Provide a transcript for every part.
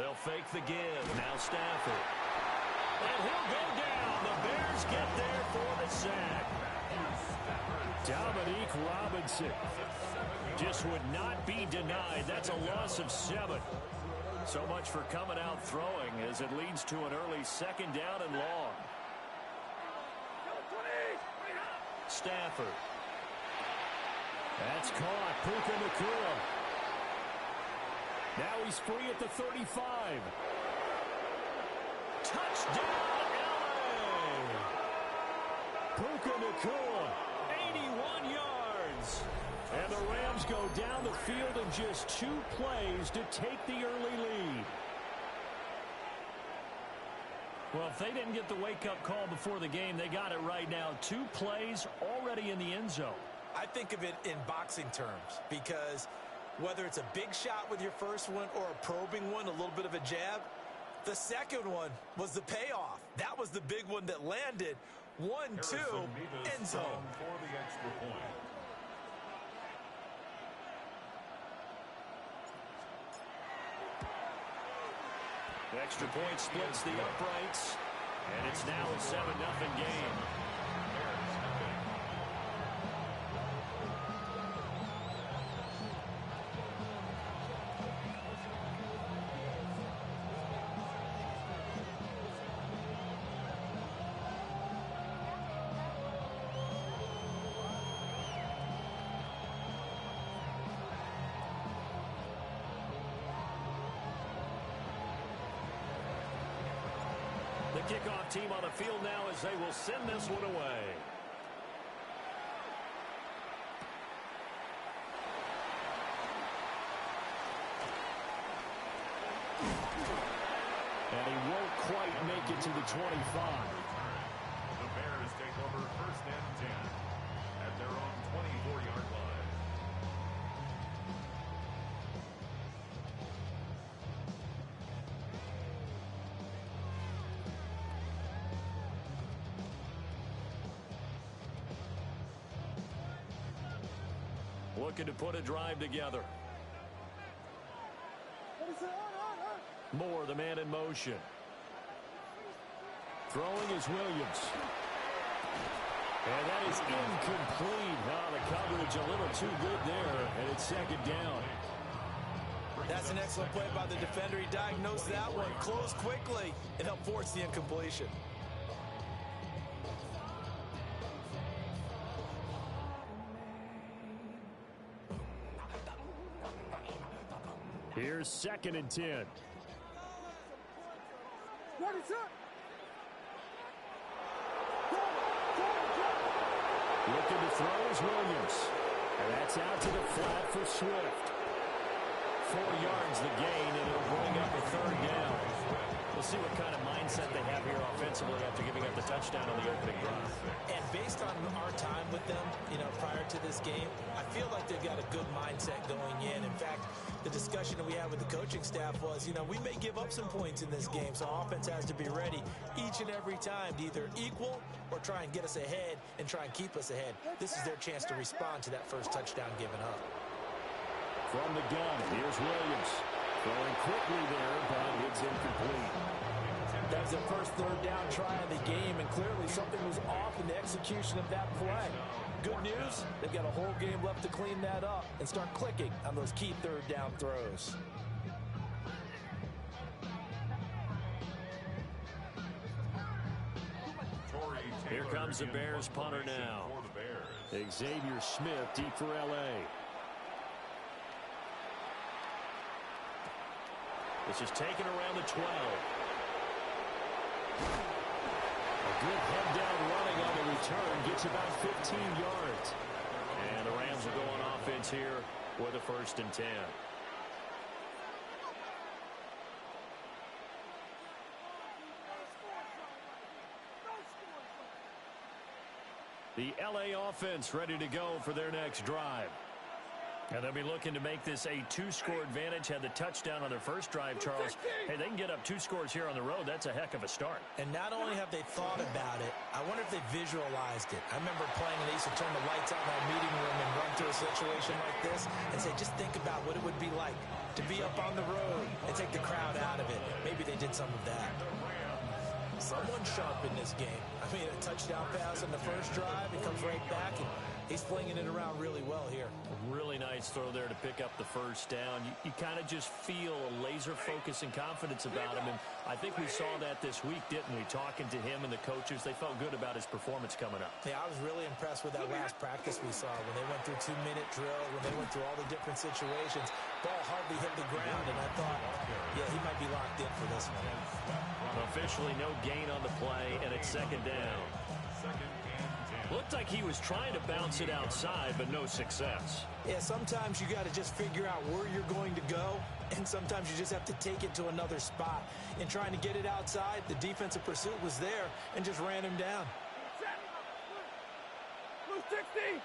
They'll fake the give. Now Stafford. And he'll go down. The Bears get there for the sack. Dominique Robinson just would not be denied. That's a loss of 7. So much for coming out throwing as it leads to an early 2nd down and long. Stafford. That's caught. Puka Nacua. Now he's free at the 35. Touchdown, LA! Puka Nacua, 81 yards. And the Rams go down the field in just 2 plays to take the early lead. Well, if they didn't get the wake-up call before the game, they got it right now. 2 plays already in the end zone. I think of it in boxing terms because whether it's a big shot with your first one or a probing one, a little bit of a jab, the second one was the payoff. That was the big one that landed. 1-2, end zone. For the extra point. The extra point splits the uprights, and it's now a 7-0 game. The kickoff team on the field now as they will send this one away. And he won't quite make it to the 25. The Bears take over 1st and 10 at their own 24-yard line. Looking to put a drive together. Moore, the man in motion. Throwing is Williams. And that is incomplete. Oh, the coverage a little too good there, and it's 2nd down. That's an excellent play by the defender. He diagnosed that one, closed quickly, and helped force the incompletion. Here's 2nd and 10. Looking to throw is Williams. And that's out to the flat for Swift. 4 yards the gain, and it'll bring up a 3rd down. We'll see what kind of mindset they have here offensively after giving up the touchdown on the opening drive. And based on our time with them, prior to this game, I feel like they've got a good mindset going in. In fact, the discussion that we had with the coaching staff was, we may give up some points in this game, so offense has to be ready each and every time to either equal or try and get us ahead and try and keep us ahead. This is their chance to respond to that first touchdown given up. From the gun, here's Williams. Throwing quickly there, but it's incomplete. That was the first 3rd down try of the game, and clearly something was off in the execution of that play. Good news, they've got a whole game left to clean that up and start clicking on those key 3rd down throws. Here comes the Bears punter now. Xavier Smith deep for L.A. This is taken around the 12. A good head-down running on the return. Gets about 15 yards. And the Rams will go on offense here with a 1st and 10. The L.A. offense ready to go for their next drive. And they'll be looking to make this a 2-score advantage. Had the touchdown on their first drive, Charles. Hey, they can get up 2 scores here on the road. That's a heck of a start. And not only have they thought about it, I wonder if they visualized it. I remember playing, and they used to turn the lights out in our meeting room and run through a situation like this and say, just think about what it would be like to be up on the road and take the crowd out of it. Maybe they did some of that. Someone sharp in this game. I mean, a touchdown pass on the first drive. It comes right back, and he's flinging it around really well here. Really nice throw there to pick up the first down. You kind of just feel a laser focus and confidence about him, and I think we saw that this week, didn't we? Talking to him and the coaches, they felt good about his performance coming up. Yeah, I was really impressed with that last practice we saw when they went through 2-minute drill, when they went through all the different situations. Ball hardly hit the ground, and I thought, yeah, he might be locked in for this one. Officially no gain on the play, and it's second down. Looked like he was trying to bounce it outside, but no success. Yeah, sometimes you got to just figure out where you're going to go, and sometimes you just have to take it to another spot. In trying to get it outside, the defensive pursuit was there and just ran him down. Blue 60.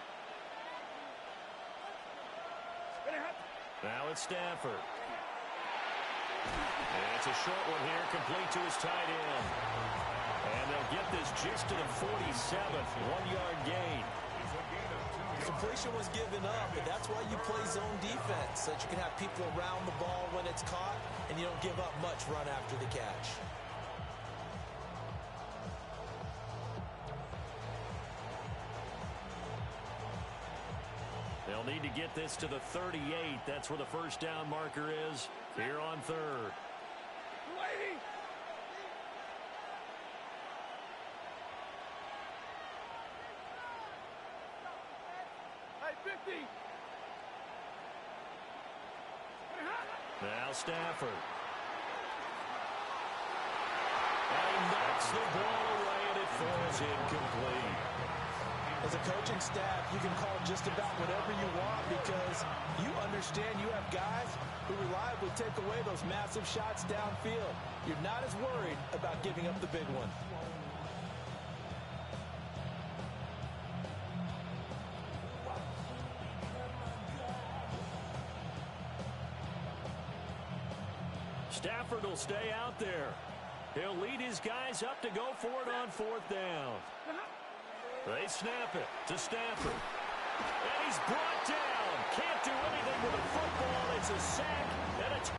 Now it's Stafford. And it's a short one here, complete to his tight end. And they'll get this just to the 47th, 1-yard gain. Completion was given up, and that's why you play zone defense, so that you can have people around the ball when it's caught, and you don't give up much run after the catch. They'll need to get this to the 38. That's where the first down marker is here on third. Lady. Hey, 50. Now Stafford. And he knocks the ball away, and it falls incomplete. As a coaching staff, you can call just about whatever you want because you understand you have guys who reliably take away those massive shots downfield. You're not as worried about giving up the big one. Stafford will stay out there. He'll lead his guys up to go for it on fourth down. They snap it to Stafford. And he's brought down. Can't do anything with the football. It's a sack and a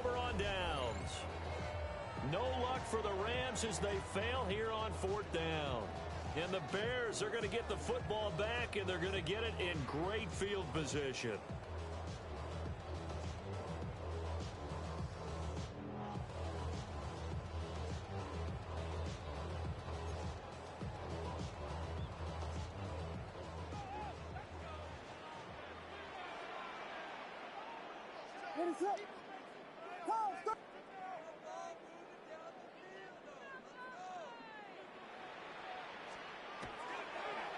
over on downs. No luck for the Rams as they fail here on fourth down. And the Bears are going to get the football back, and they're going to get it in great field position.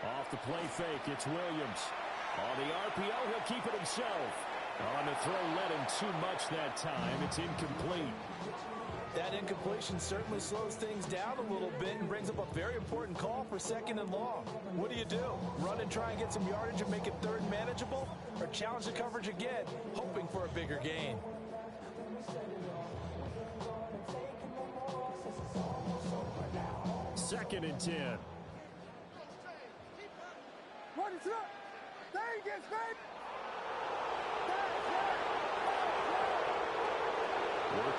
Off the play fake, it's Williams. On the RPO, he'll keep it himself. On the throw, led him too much that time. It's incomplete. That incompletion certainly slows things down a little bit and brings up a very important call for second and long. What do? Run and try and get some yardage and make it third and manageable? Or challenge the coverage again, hoping for a bigger gain? Second and 10. Working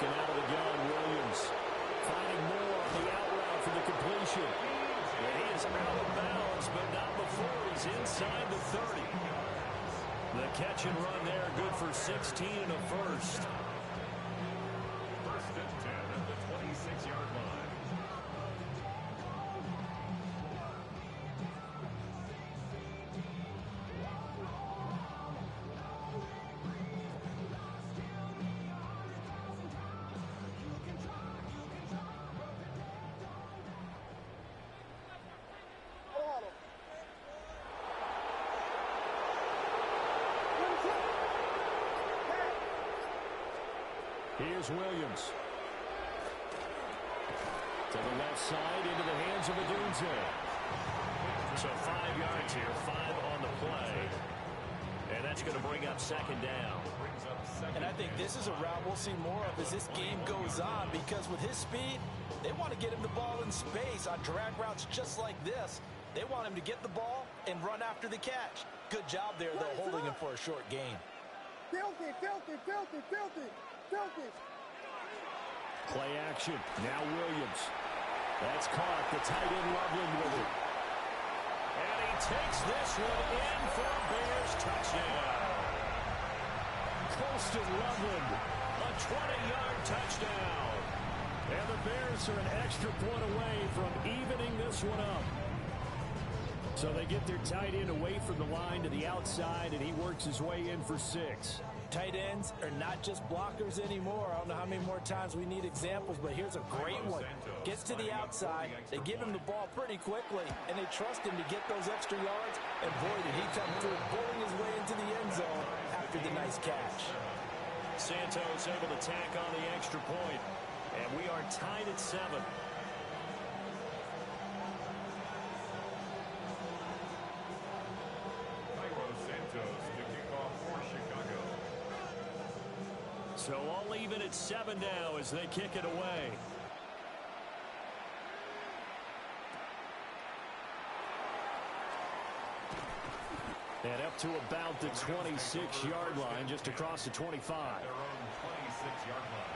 out of the gun, Williams. Finding more on the out route for the completion. And he is out of bounds, but not before he's inside the 30. The catch and run there, good for 16 and a first. First and 10 at the 26-yard line. Here's Williams. To the left side, into the hands of Adunze. So 5 yards here, 5 on the play. And that's going to bring up second down. And I think this is a route we'll see more of as this game goes on, because with his speed, they want to get him the ball in space on drag routes just like this. They want him to get the ball and run after the catch. Good job there, though, holding him for a short gain. Filthy. Play action. Now Williams. That's caught. The tight end Loveland with it. And he takes this one in for a Bears touchdown. Colston Loveland, a 20-yard touchdown. And the Bears are an extra point away from evening this one up. So they get their tight end away from the line to the outside, and he works his way in for 6. Tight ends are not just blockers anymore. I don't know how many more times we need examples, but here's a great one. Gets to the outside, they give him the ball pretty quickly, and they trust him to get those extra yards, and boy, did he come through, pulling his way into the end zone after the nice catch. Santos able to tack on the extra point, and we are tied at 7. So all even at 7 now as they kick it away. And up to about the 26-yard line, just across the 25. Their own 26-yard line.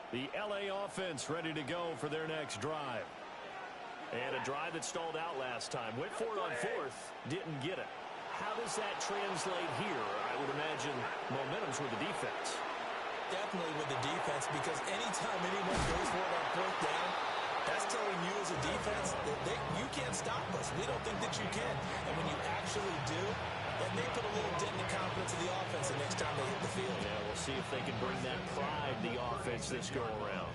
The LA offense ready to go for their next drive. And a drive that stalled out last time. Went for it on 4th, didn't get it. How does that translate here? I would imagine momentum's with the defense. Definitely with the defense, because anytime anyone goes for it on 4th down, that's telling you as a defense that you can't stop us. We don't think that you can. And when you actually do, that may put a little dent in the confidence of the offense the next time they hit the field. Yeah, we'll see if they can bring that pride to the offense this go around.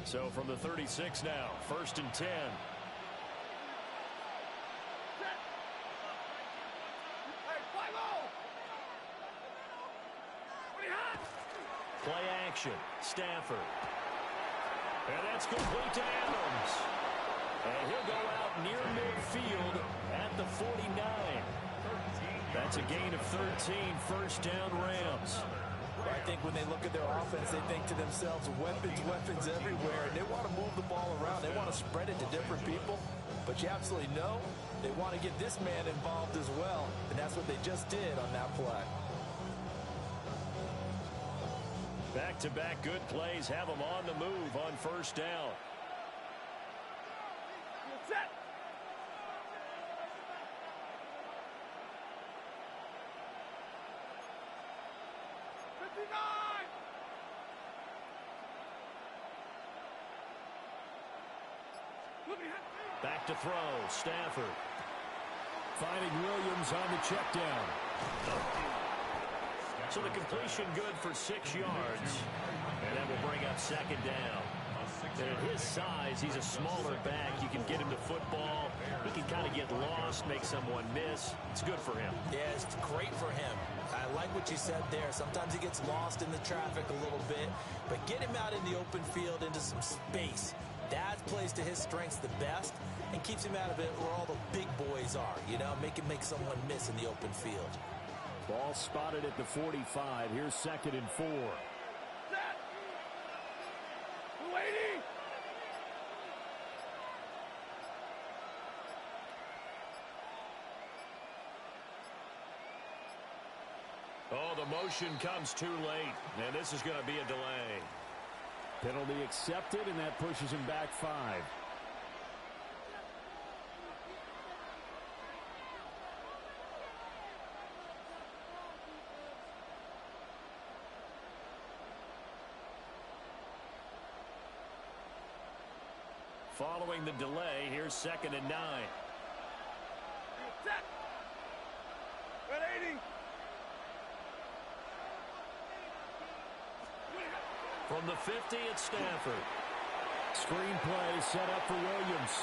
So from the 36 now, 1st and 10. Play action, Stafford. And that's complete to Adams. And he'll go out near midfield at the 49. That's a gain of 13, 1st down Rams. I think when they look at their offense, they think to themselves, weapons everywhere. And they want to move the ball around. They want to spread it to different people. But you absolutely know they want to get this man involved as well. And that's what they just did on that play. Back-to-back good plays have them on the move on 1st down. Set. Back to throw, Stafford. Finding Williams on the check down. So the completion good for 6 yards. And that will bring up 2nd down. And at his size, he's a smaller back. You can get him the football. He can kind of get lost, make someone miss. It's good for him. Yeah, it's great for him. I like what you said there. Sometimes he gets lost in the traffic a little bit, but get him out in the open field into some space. That plays to his strengths the best and keeps him out of it where all the big boys are, you know, make him make someone miss in the open field. Ball spotted at the 45. Here's 2nd and 4. Set. Waiting. Oh, the motion comes too late, and this is going to be a delay. Penalty accepted, and that pushes him back 5. Following the delay, here's 2nd and 9. Set. 180. From the 50, it's Stafford. Screenplay set up for Williams.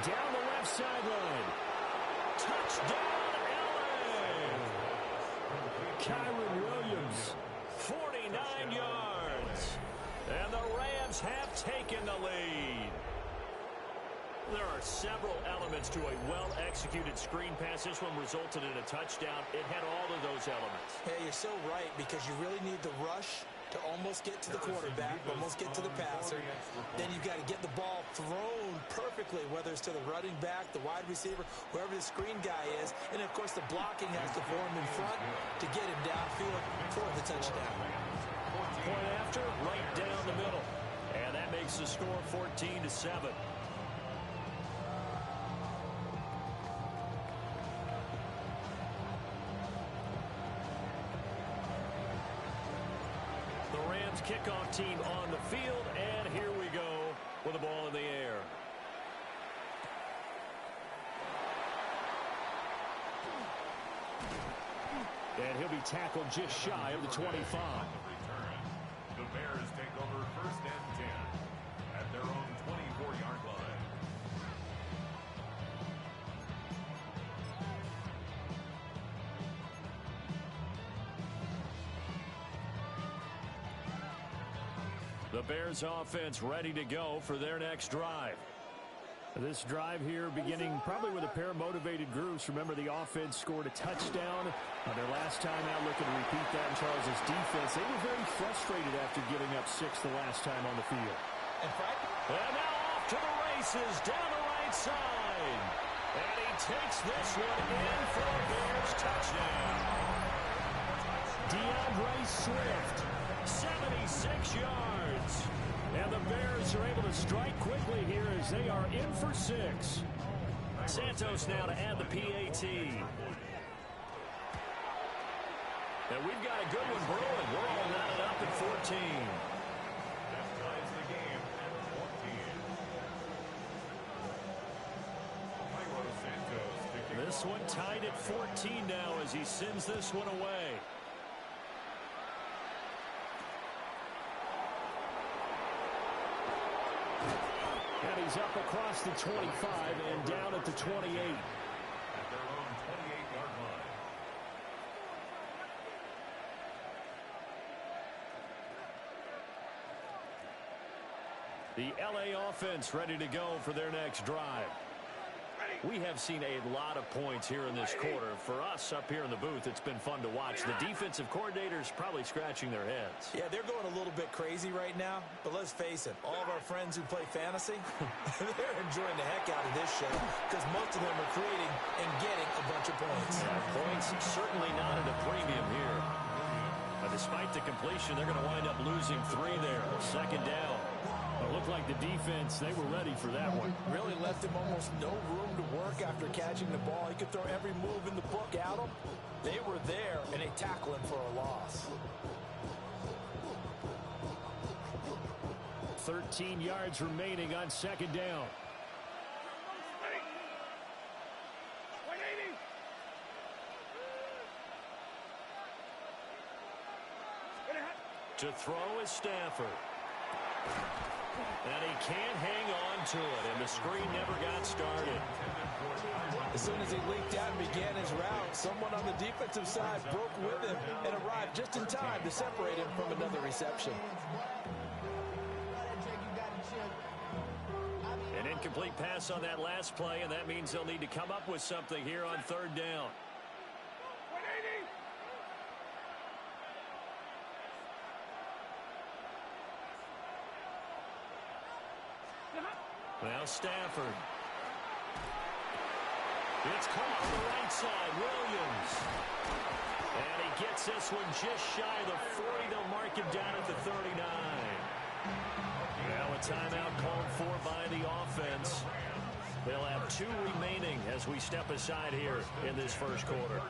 Down the left sideline. Touchdown, LA! Kyron Williams, 49 yards. And the Rams have taken the lead. There are several elements to a well-executed screen pass. This one resulted in a touchdown. It had all of those elements. Yeah, you're so right, because you really need the rush to almost get to the quarterback, almost get to the passer. Then you've got to get the ball thrown perfectly, whether it's to the running back, the wide receiver, whoever the screen guy is. And, of course, the blocking has to form in front to get him downfield for the touchdown. Point after, right down the middle. And that makes the score 14-7. Kickoff team on the field, and here we go with the ball in the air. And he'll be tackled just shy of the 25. The Bears take over 1st and 10 at their own 24-yard line. The Bears offense ready to go for their next drive. This drive here beginning probably with a pair of motivated groups. Remember, the offense scored a touchdown on their last time out, looking to repeat that in Charles's defense. They were very frustrated after giving up 6 the last time on the field. And now off to the races down the right side. And he takes this one in for a Bears touchdown. DeAndre Swift, 76 yards. And the Bears are able to strike quickly here as they are in for 6. Santos now to add the PAT. And we've got a good one brewing. We're all knotted up at 14. That ties the game at 14. This one tied at 14 now as he sends this one away. And he's up across the 25 and down at the 28. At their own 28-yard line. The LA offense ready to go for their next drive. We have seen a lot of points here in this quarter. For us up here in the booth, it's been fun to watch. The defensive coordinators probably scratching their heads. Yeah, they're going a little bit crazy right now, but let's face it, all of our friends who play fantasy, they're enjoying the heck out of this show because most of them are creating and getting a bunch of points. Yeah, points certainly not at a premium here. But despite the completion, they're going to wind up losing 3 there. 2nd down. It looked like the defense, they were ready for that one. Really left him almost no room to work after catching the ball. He could throw every move in the book at him. They were there, and they tackle him for a loss. 13 yards remaining on 2nd down. 180. To throw is Stafford. And he can't hang on to it, and the screen never got started. As soon as he leaked out and began his route, someone on the defensive side broke with him and arrived just in time to separate him from another reception. An incomplete pass on that last play, and that means they'll need to come up with something here on third down. Now Stafford. It's caught on the right side. Williams. And he gets this one just shy of the 40. They'll mark him down at the 39. Now a timeout called for by the offense. They'll have 2 remaining as we step aside here in this first quarter.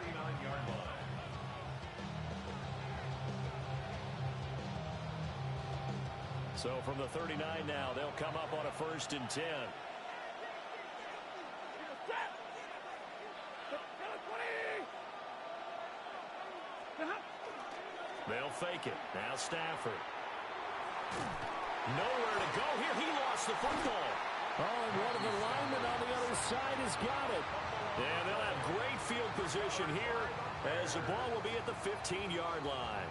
So from the 39 now, they'll come up on a 1st and 10. They'll fake it. Now Stafford. Nowhere to go here. He lost the football. Oh, and one of the linemen on the other side has got it. And they'll have great field position here as the ball will be at the 15-yard line.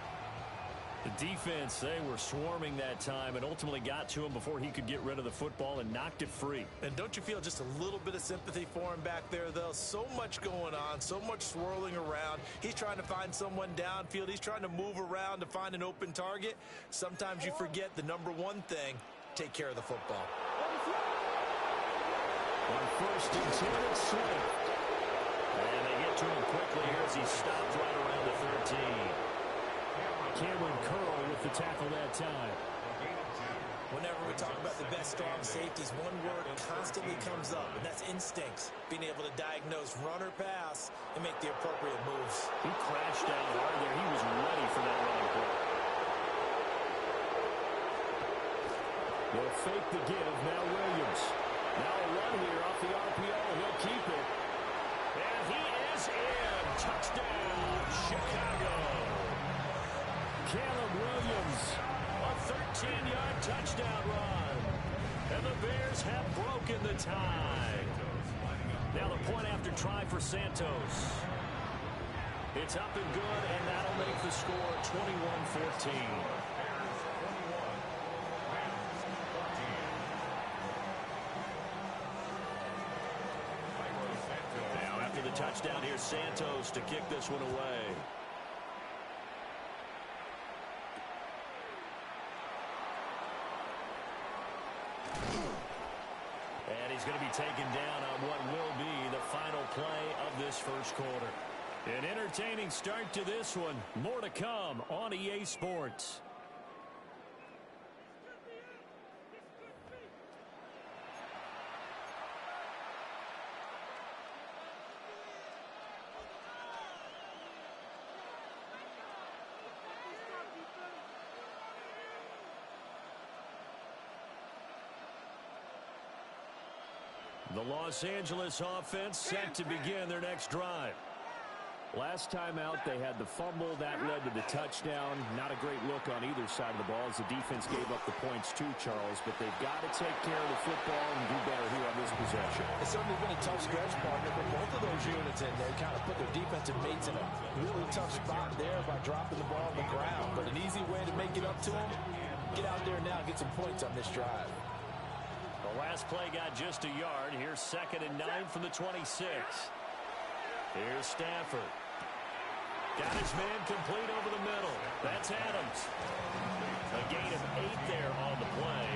The defense, they were swarming that time and ultimately got to him before he could get rid of the football and knocked it free. And don't you feel just a little bit of sympathy for him back there, though? So much going on, so much swirling around. He's trying to find someone downfield. He's trying to move around to find an open target. Sometimes you forget the number one thing, take care of the football. On 1st and 10, it's Swift. And they get to him quickly here as he stopped right around the 13. Cameron Curl with the tackle that time. Whenever we talk about the best strong safeties, one word constantly comes up, and that's instincts. Being able to diagnose run or pass and make the appropriate moves. He crashed down hard there. He was ready for that running play. They'll fake the give. Now Williams. Now a run here off the RPO. He'll keep it. And he is in. Touchdown, Chicago. Caleb Williams. A 13-yard touchdown run. And the Bears have broken the tie. Now the point after try for Santos. It's up and good, and that'll make the score 21-14. Now after the touchdown, here's Santos to kick this one away. And he's going to be taken down on what will be the final play of this first quarter. An entertaining start to this one. More to come on EA Sports. The Los Angeles offense set to begin their next drive. Last time out, they had the fumble. That led to the touchdown. Not a great look on either side of the ball as the defense gave up the points too, Charles. But they've got to take care of the football and do better here on this possession. It's certainly been a tough stretch, partner, but both of those units in there kind of put their defensive mates in a really tough spot there by dropping the ball on the ground. But an easy way to make it up to them, get out there now and get some points on this drive. The last play got just a yard. Here's 2nd and 9 from the 26. Here's Stafford. Got his man complete over the middle. That's Adams. A gain of 8 there on the play.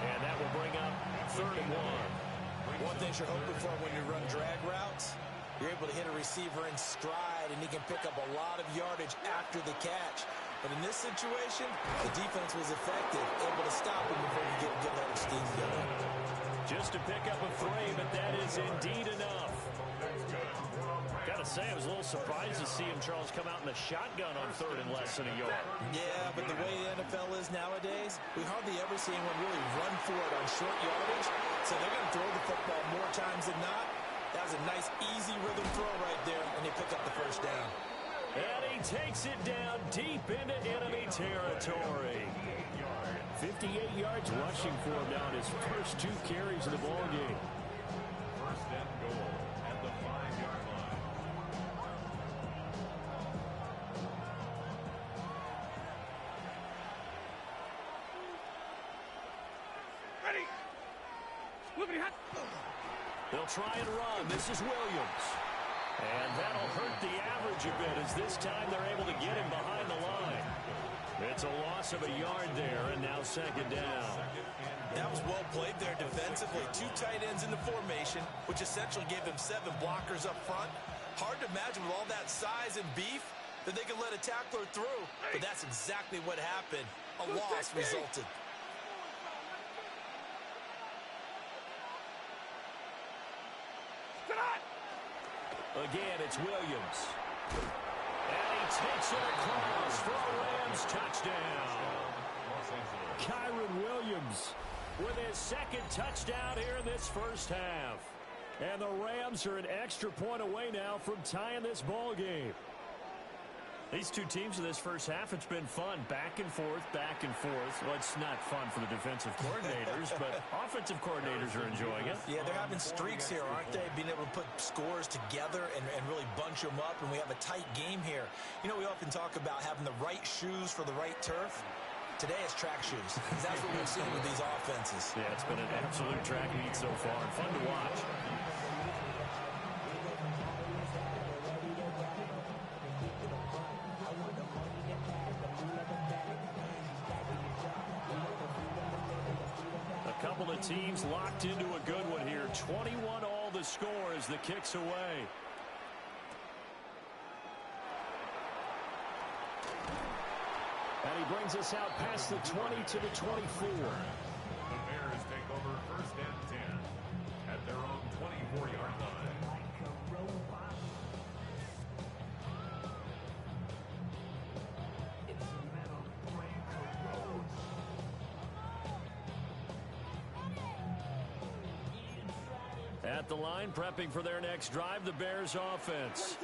And that will bring up 3rd and 1. One thing you're hoping for when you run drag routes, you're able to hit a receiver in stride, and he can pick up a lot of yardage after the catch. But in this situation, the defense was effective, able to stop him before he could get that steam going. Just to pick up a 3, but that is indeed enough. Got to say, I was a little surprised to see him, Charles, come out in a shotgun on 3rd and less than a yard. Yeah, but the way the NFL is nowadays, we hardly ever see anyone really run for it on short yardage. So they're going to throw the football more times than not. That was a nice, easy rhythm throw right there, and they pick up the first down. And he takes it down deep into enemy territory. 58 yards rushing for him now in his first 2 carries of the ball game. First and goal at the 5-yard line. Ready. Look at They'll try and run. This is Williams. And that'll hurt the average a bit as this time they're able to get him behind the line. It's a loss of a yard there, and now second down. That was well played there defensively. 2 tight ends in the formation, which essentially gave them 7 blockers up front. Hard to imagine with all that size and beef that they could let a tackler through, but that's exactly what happened. A loss resulted. Again, it's Williams. And he takes it across for a Rams touchdown. Kyron Williams with his second touchdown here in this first half. And the Rams are an extra point away now from tying this ball game. These 2 teams in this first half, it's been fun. Back and forth, back and forth. Well, it's not fun for the defensive coordinators, but offensive coordinators are enjoying it. Yeah, they're having streaks here, aren't they? Being able to put scores together and really bunch them up, and we have a tight game here. You know, we often talk about having the right shoes for the right turf. Today it's track shoes. That's what we've seen with these offenses. Yeah, it's been an absolute track meet so far, and fun to watch. A couple of teams locked into a good one here. 21 all the score as the kick's away. And he brings us out past the 20 to the 24. The Bears take over first and 10 at their own 24-yard line. At the line, prepping for their next drive, the Bears offense.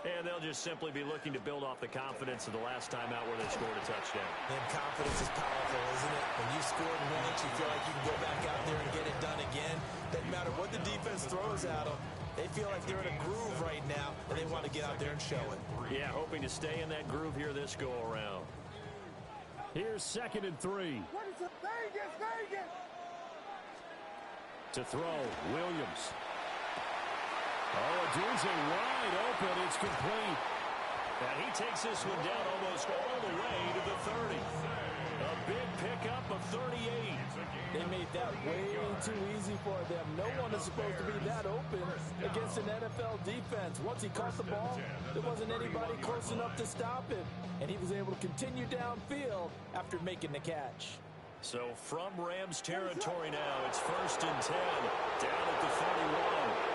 And they'll just simply be looking to build off the confidence of the last time out where they scored a touchdown. And confidence is powerful, isn't it? When you've scored once, you feel like you can go back out there and get it done again. Doesn't matter what the defense throws at them. They feel like they're in a groove right now, and they want to get out there and show it. Yeah, hoping to stay in that groove here this go-around. Here's 2nd and 3. Vegas. To throw, Williams. Oh, Dunze wide open. It's complete. And he takes this one down almost all the way to the 30. A big pickup of 38. They made that way too easy for them. No one is supposed to be that open against an NFL defense. Once he caught the ball, there wasn't anybody close enough to stop him. And he was able to continue downfield after making the catch. So from Rams territory now, it's 1st and 10, down at the 31.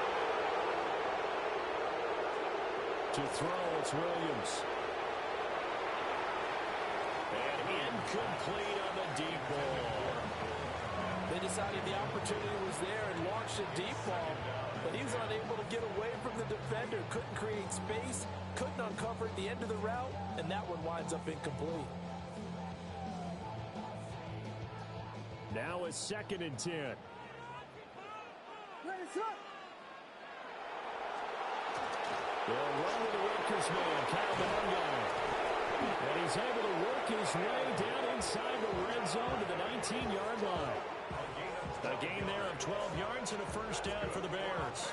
To throw, it's Williams. And incomplete on the deep ball. They decided the opportunity was there and launched a deep ball, but he was unable to get away from the defender, couldn't create space, couldn't uncover at the end of the route, and that one winds up incomplete. Now it's 2nd and 10. They'll run with the Rutgers man, Kyle Monroe. And he's able to work his way down inside the red zone to the 19-yard line. A gain there of 12 yards and a first down for the Bears.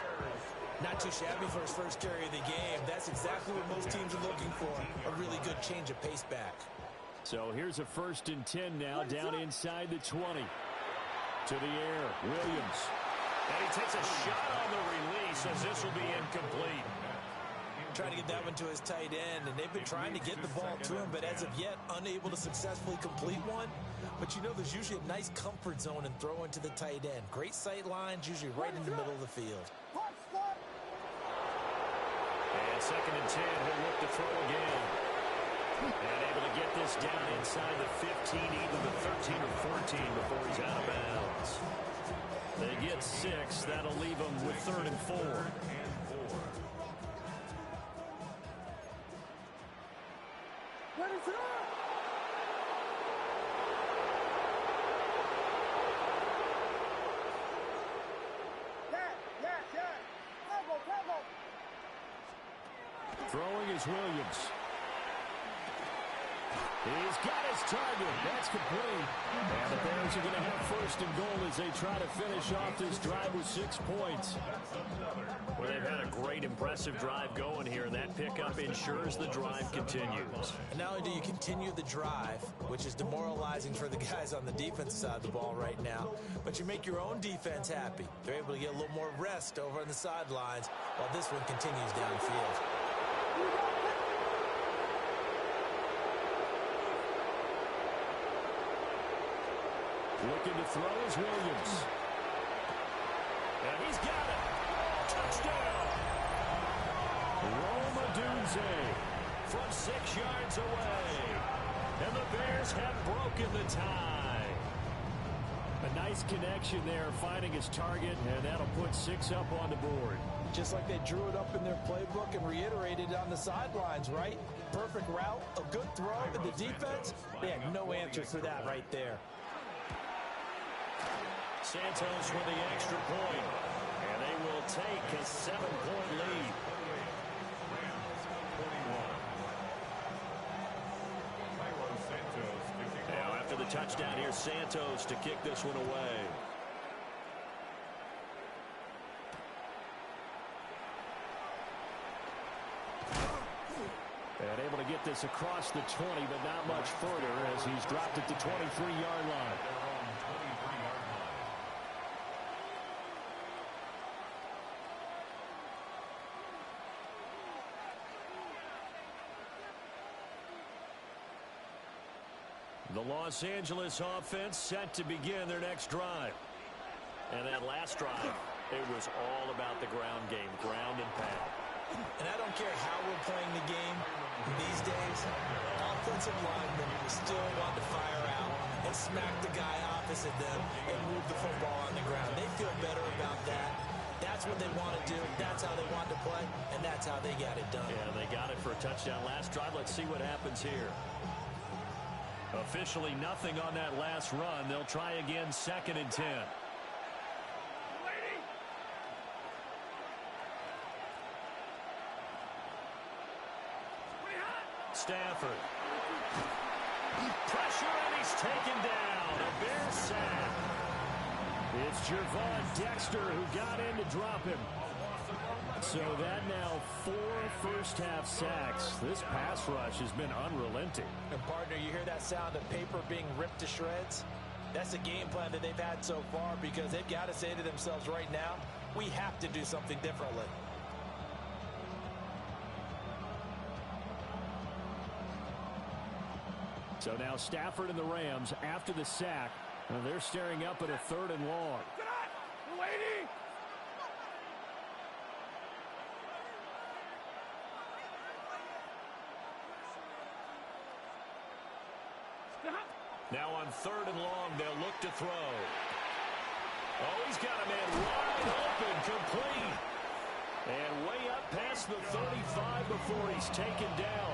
Not too shabby for his first carry of the game. That's exactly what most teams are looking for, a really good change of pace back. So here's a 1st and 10 now, down inside the 20. To the air, Williams. And he takes a shot on the release as this will be incomplete. Trying to get that one to his tight end, and they've been trying to get the ball to him, but as of yet, unable to successfully complete one. But you know, there's usually a nice comfort zone in throwing to the tight end. Great sight lines, usually right in the middle of the field. And 2nd and 10, he'll look to throw again. And able to get this down inside the 15, either the 13 or 14 before he's out of bounds. They get 6. That'll leave them with 3rd and 4. Ready, sit up! Tackle! Throwing is Williams. He's got his target. That's complete. And the Bears are going to have first and goal as they try to finish off this drive with 6 points. Well, they've had a great, impressive drive going here, and that pickup ensures the drive continues. And not only do you continue the drive, which is demoralizing for the guys on the defensive side of the ball right now, but you make your own defense happy. They're able to get a little more rest over on the sidelines while this one continues downfield. Looking to throw is Williams. And he's got it. Touchdown. Roma Dunze from 6 yards away. And the Bears have broken the tie. A nice connection there, finding his target, and that'll put 6 up on the board. Just like they drew it up in their playbook and reiterated on the sidelines, right? Perfect route, a good throw, and the defense, they had no answer for that right there. Santos with the extra point, and they will take a 7-point lead. Now after the touchdown, here's Santos to kick this one away. And able to get this across the 20, but not much further as he's dropped at the 23-yard line. The Los Angeles offense set to begin their next drive. And that last drive, it was all about the ground game, ground and pound. And I don't care how we're playing the game these days, offensive linemen still want to fire out and smack the guy opposite them and move the football on the ground. They feel better about that. That's what they want to do. That's how they want to play, and that's how they got it done. Yeah, they got it for a touchdown last drive. Let's see what happens here. Officially nothing on that last run. They'll try again, 2nd and 10. Stafford. Pressure, and he's taken down. A Bears sack. It's Gervon Dexter who got in to drop him. So that now 4 first-half sacks. This pass rush has been unrelenting. And partner, you hear that sound of paper being ripped to shreds? That's the game plan that they've had so far, because they've got to say to themselves right now, we have to do something differently. So now Stafford and the Rams, after the sack, they're staring up at a 3rd and long. Waiting! Now on 3rd and long, they'll look to throw. Oh, he's got a man wide open, complete. And way up past the 35 before he's taken down.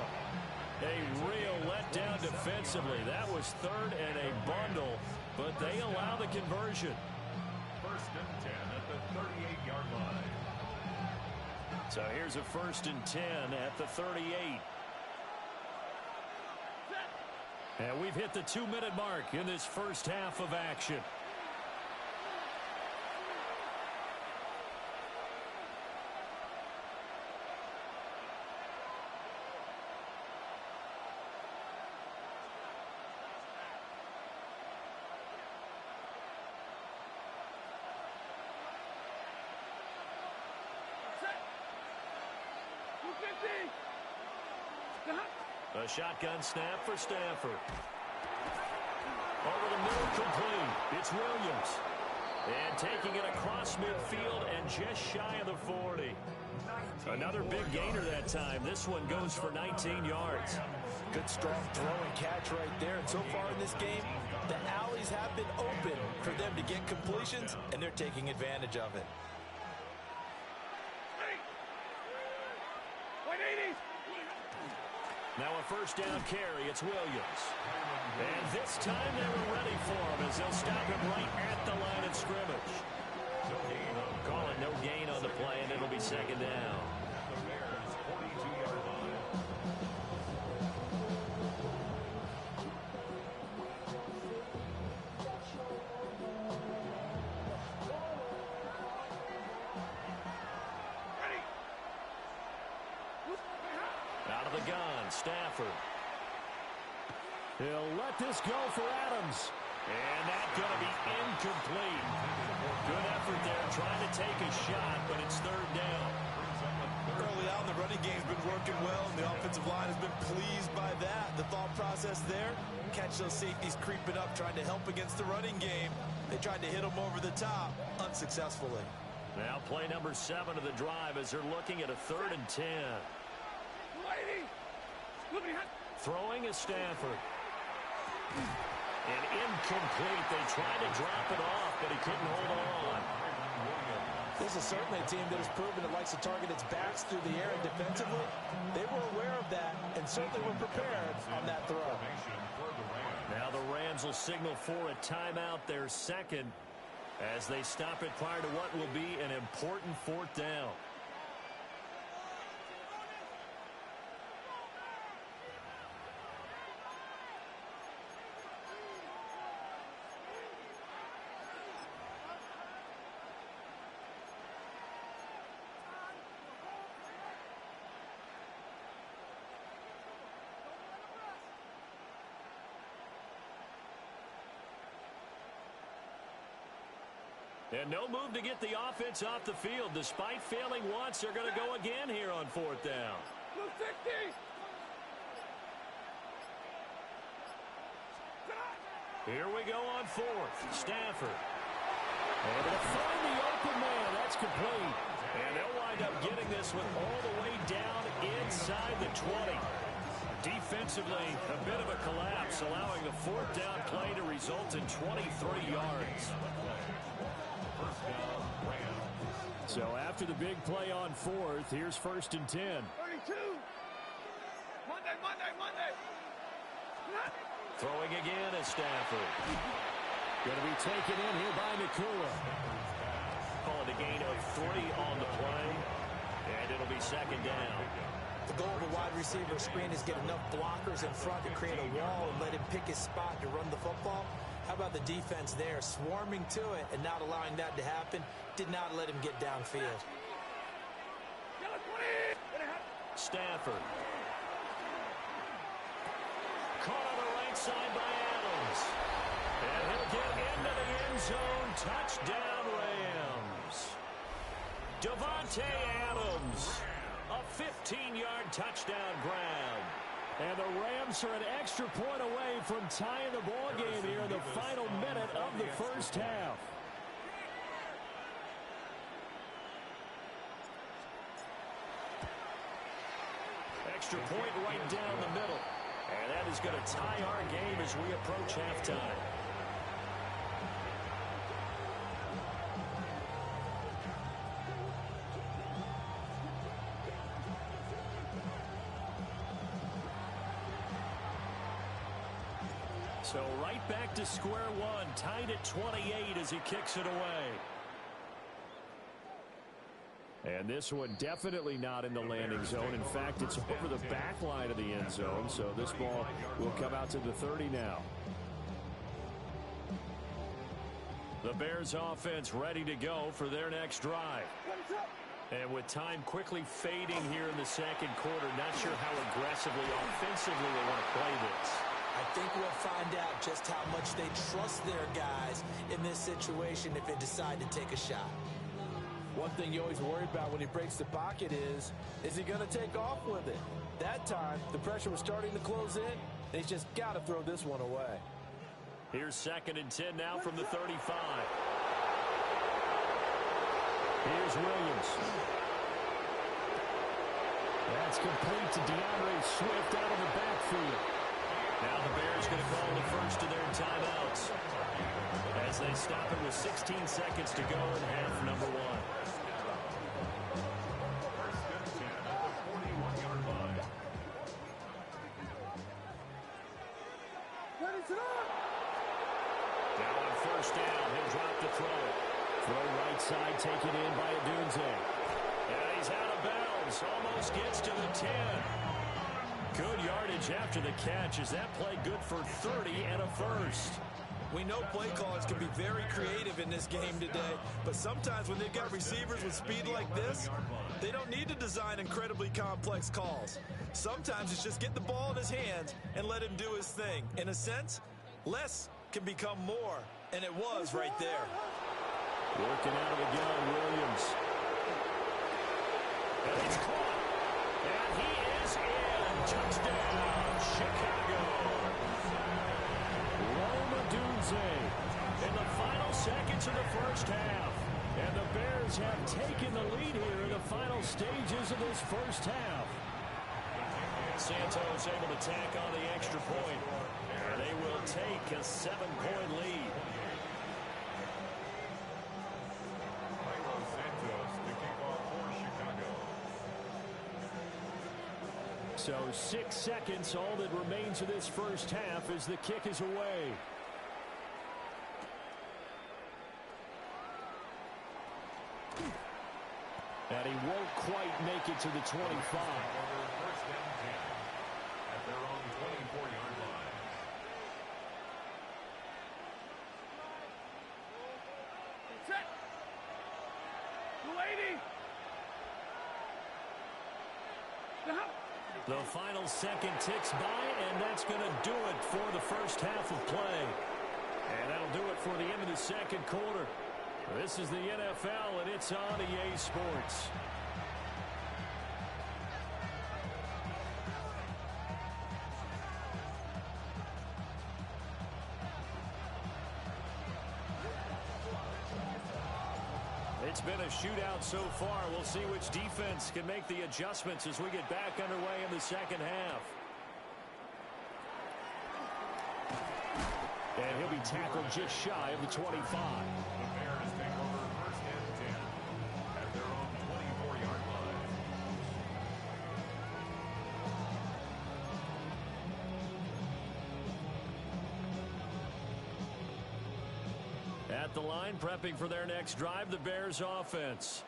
A real letdown defensively. That was 3rd and a bundle, but they allow the conversion. 1st and 10 at the 38-yard line. So here's a 1st and 10 at the 38. And we've hit the 2-minute mark in this first half of action. A shotgun snap for Stafford. Over the middle, complete. It's Williams. And taking it across midfield and just shy of the 40. Another big gainer that time. This one goes for 19 yards. Good strong throw and catch right there. And so far in this game, the alleys have been open for them to get completions, and they're taking advantage of it. Now a first down carry. It's Williams. And this time they were ready for him as they'll stop him right at the line of scrimmage. Call it no gain on the play, and it'll be second down. The Bears' 42-yard line. Out of the gun, Stafford. He'll let this go for Adams. And that's going to be incomplete. Good effort there trying to take a shot, but it's third down. Early on, the running game's been working well, and the offensive line has been pleased by that. The thought process there, catch those safeties creeping up, trying to help against the running game. They tried to hit them over the top, unsuccessfully. Now play number 7 of the drive as they're looking at a 3rd and 10. Throwing is Stafford. And incomplete. They tried to drop it off, but he couldn't hold on. This is certainly a team that has proven it likes to target its backs through the air and defensively. They were aware of that and certainly were prepared on that throw. Now the Rams will signal for a timeout, their second, as they stop it prior to what will be an important 4th down. And no move to get the offense off the field. Despite failing once, they're going to go again here on 4th down. Here we go on 4th. Stafford. And they'll find the open man. That's complete. And they'll wind up getting this one all the way down inside the 20. Defensively, a bit of a collapse, allowing the 4th down play to result in 23 yards. So after the big play on 4th, here's 1st and 10. 32. Monday. Throwing again is Stafford. Going to be taken in here by Nakula. Call it a gain of 3 on the play, and it'll be second down. The goal of a wide receiver screen is get enough blockers in front to create a wall and let him pick his spot to run the football. How about the defense there, swarming to it and not allowing that to happen? Did not let him get downfield. Stafford. Caught on the right side by Adams. And he'll get into the end zone. Touchdown, Rams. Davante Adams. A 15-yard touchdown grab. And the Rams are an extra point away from tying the ball game here in the final minute of the first half. Extra point right down the middle. And that is going to tie our game as we approach halftime. So right back to square one, tied at 28 as he kicks it away. And this one definitely not in the landing zone. In fact, it's over the back line of the end zone. So this ball will come out to the 30 now. The Bears offense ready to go for their next drive. And with time quickly fading here in the second quarter, not sure how aggressively, offensively they want to play this. I think we'll find out just how much they trust their guys in this situation if they decide to take a shot. One thing you always worry about when he breaks the pocket is he going to take off with it? That time, the pressure was starting to close in. They just got to throw this one away. Here's 2nd and 10 now from the 35. Here's Williams. That's complete to DeAndre Swift out of the backfield. Now the Bears going to call the first of their timeouts as they stop it with 16 seconds to go in half number one. side, taken in by Adunze. And he's out of bounds. Almost gets to the 10. Good yardage after the catch. Is that play good for 30 and a first? We know play callers can be very creative in this game today, but sometimes when they've got receivers with speed like this, they don't need to design incredibly complex calls. Sometimes it's just get the ball in his hands and let him do his thing. In a sense, less can become more, and it was right there. Working out of the gun, Williams. And he's caught. And he is in. Touchdown, Chicago. In the final seconds of the first half. And the Bears have taken the lead here in the final stages of this first half. Santos able to tack on the extra point. And they will take a 7-point lead. Santos to kick off for Chicago. So 6 seconds, all that remains of this first half as the kick is away. And he won't quite make it to the 25. First down 10 at their own 24-yard line. Set. 280. Now. The final second ticks by, and that's going to do it for the first half of play. And that'll do it for the end of the second quarter. This is the NFL, and it's on EA Sports. It's been a shootout so far. We'll see which defense can make the adjustments as we get back underway in the second half. And he'll be tackled just shy of the 25. The Bears take over first and 10 at their own 24-yard line. At the line, prepping for their next drive, the Bears offense.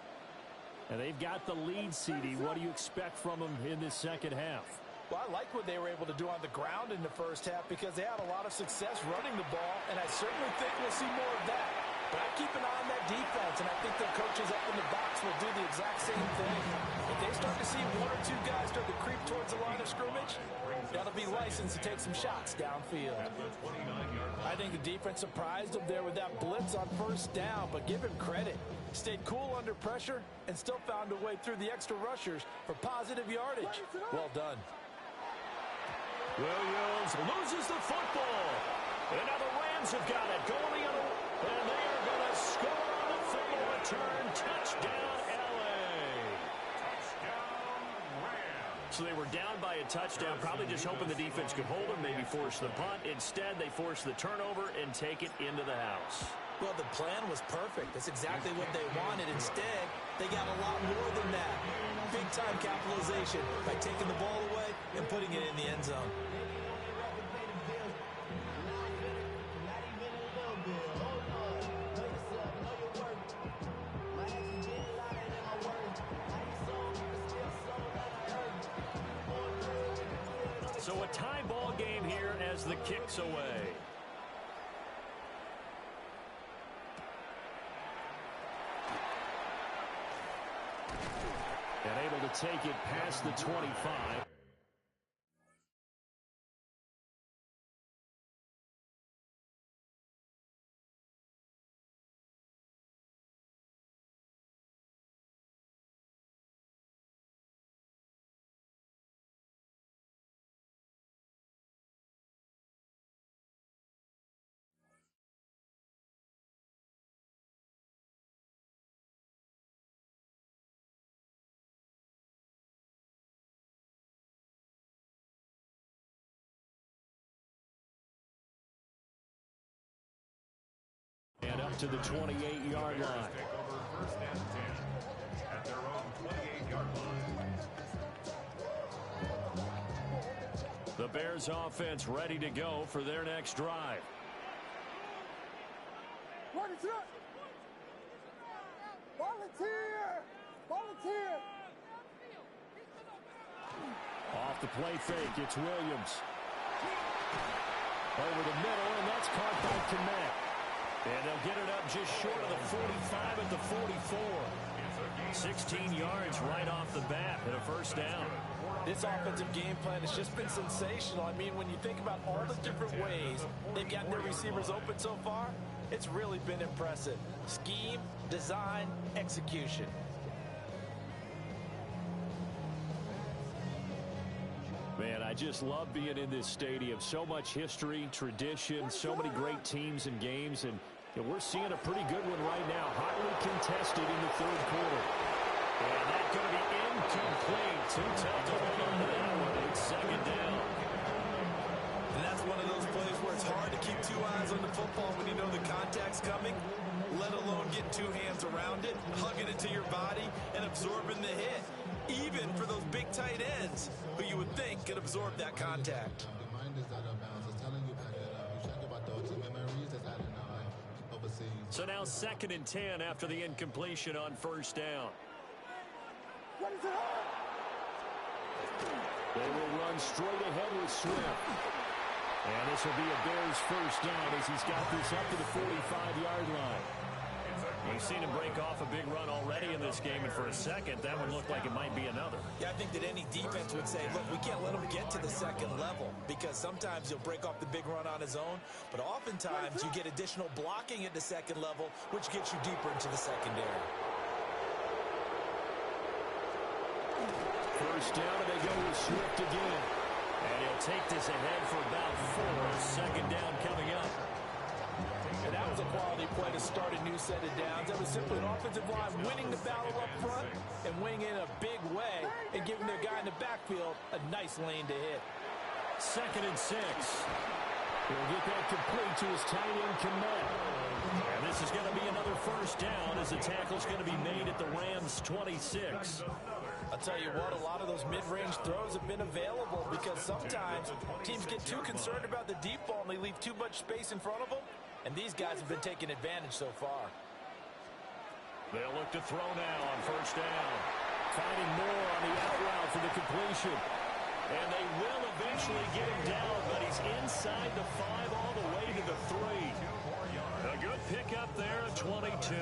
And they've got the lead, CD. What do you expect from them in this second half? Well, I like what they were able to do on the ground in the first half because they had a lot of success running the ball, and I certainly think we'll see more of that. But I keep an eye on that defense, and I think their coaches up in the box will do the exact same thing. If they start to see one or two guys start to creep towards the line of scrimmage, that'll be licensed to take some shots downfield. I think the defense surprised them there with that blitz on first down, but give him credit. Stayed cool under pressure and still found a way through the extra rushers for positive yardage. Well done. Williams loses the football. And now the Rams have got it. Going the other way. And they are going to score on a fumble return. Touchdown, L.A. Touchdown, Rams. So they were down by a touchdown, probably just hoping the defense could hold them, maybe force the punt. Instead, they force the turnover and take it into the house. Well, the plan was perfect. That's exactly what they wanted. Instead, they got a lot more than that. Big-time capitalization by taking the ball away and putting it in the end zone. So a tie ball game here as the kick's away. And able to take it past the 25. And up to the 28-yard line. Take over first and 10 at their own 28-yard line. The Bears offense ready to go for their next drive. the play fake. It's Williams. Over the middle, and that's caught by Kmet. And they'll get it up just short of the 45 at the 44. 16 yards right off the bat and a first down. This offensive game plan has just been sensational. I mean, when you think about all the different ways they've gotten their receivers open so far, it's really been impressive. Scheme, design, execution. Man, I just love being in this stadium. So much history, tradition, so many great teams and games, and we're seeing a pretty good one right now. Hotly contested in the third quarter. And that's going to be incomplete. Too tough to hold on to that one. It's second down. And that's one of those plays where it's hard to keep two eyes on the football when you know the contact's coming, let alone getting two hands around it, hugging it to your body, and absorbing the hit. Even for those big tight ends who you would think could absorb that contact. So now 2nd and 10 after the incompletion on first down. They will run straight ahead with Swift. And this will be a Bears first down as he's got this up to the 45-yard line. We've seen him break off a big run already in this game, and for a second, that one looked like it might be another. Yeah, I think that any defense would say, look, we can't let him get to the second level because sometimes he'll break off the big run on his own, but oftentimes you get additional blocking at the second level, which gets you deeper into the secondary. First down, and they go with Swift again. And he'll take this ahead for about 4. Second down coming up. And that was a quality play to start a new set of downs. That was simply an offensive line winning the battle up front and winning in a big way and giving their guy in the backfield a nice lane to hit. 2nd and 6. He'll get that complete to his tight end, Kmet. And this is going to be another first down as the tackle's going to be made at the Rams' 26. I'll tell you what, a lot of those mid-range throws have been available because sometimes teams get too concerned about the deep ball and they leave too much space in front of them. And these guys have been taking advantage so far. They'll look to throw now on first down. Finding more on the out route for the completion. And they will eventually get him down, but he's inside the 5 all the way to the 3. A good pickup there at 22.